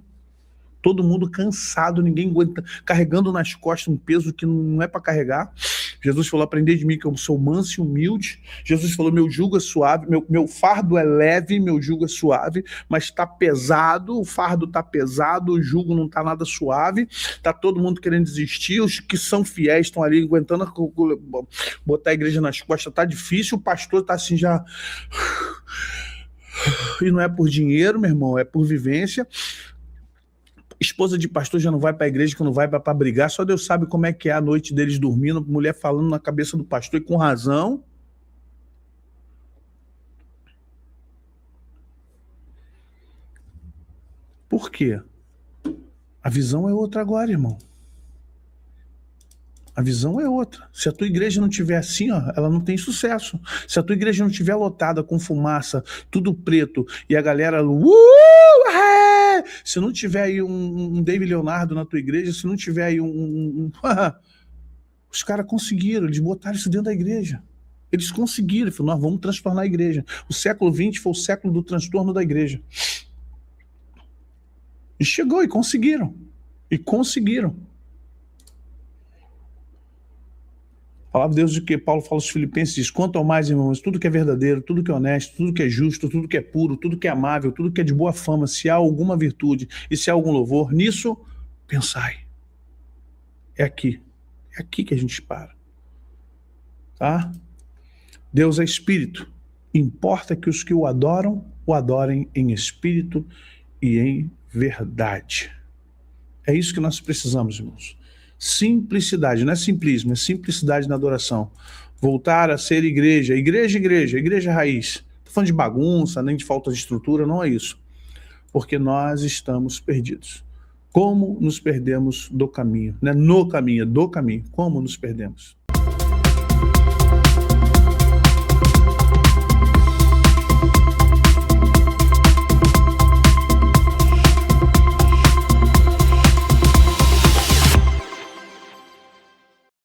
todo mundo cansado, ninguém aguenta, carregando nas costas um peso que não é para carregar. Jesus falou, aprendei de mim que eu sou manso e humilde. Jesus falou, meu jugo é suave, meu fardo é leve, meu jugo é suave, mas está pesado, o fardo está pesado, o jugo não está nada suave, está todo mundo querendo desistir, os que são fiéis estão ali aguentando botar a igreja nas costas, está difícil, o pastor está assim já... E não é por dinheiro, meu irmão, é por vivência. Esposa de pastor já não vai para a igreja, que não vai para brigar, só Deus sabe como é que é a noite deles dormindo, mulher falando na cabeça do pastor, e com razão. Por quê? A visão é outra agora, irmão. A visão é outra. Se a tua igreja não tiver assim, ó, ela não tem sucesso. Se a tua igreja não tiver lotada com fumaça, tudo preto, e a galera... Se não tiver aí um David Leonardo na tua igreja, se não tiver aí os caras conseguiram, eles botaram isso dentro da igreja. Eles conseguiram, falaram, nós vamos transtornar a igreja. O século XX foi o século do transtorno da igreja. E chegou, e conseguiram. E conseguiram. A palavra de Deus de que Paulo fala aos Filipenses diz, quanto ao mais, irmãos, tudo que é verdadeiro, tudo que é honesto, tudo que é justo, tudo que é puro, tudo que é amável, tudo que é de boa fama, se há alguma virtude e se há algum louvor, nisso pensai. É aqui que a gente para. Tá? Deus é espírito. Importa que os que o adorem em espírito e em verdade. É isso que nós precisamos, irmãos. Simplicidade, não é simplismo, é simplicidade na adoração. Voltar a ser igreja raiz. Não estou falando de bagunça, nem de falta de estrutura, não é isso. Porque nós estamos perdidos. Como nos perdemos do caminho? Não é no caminho, é do caminho. Como nos perdemos?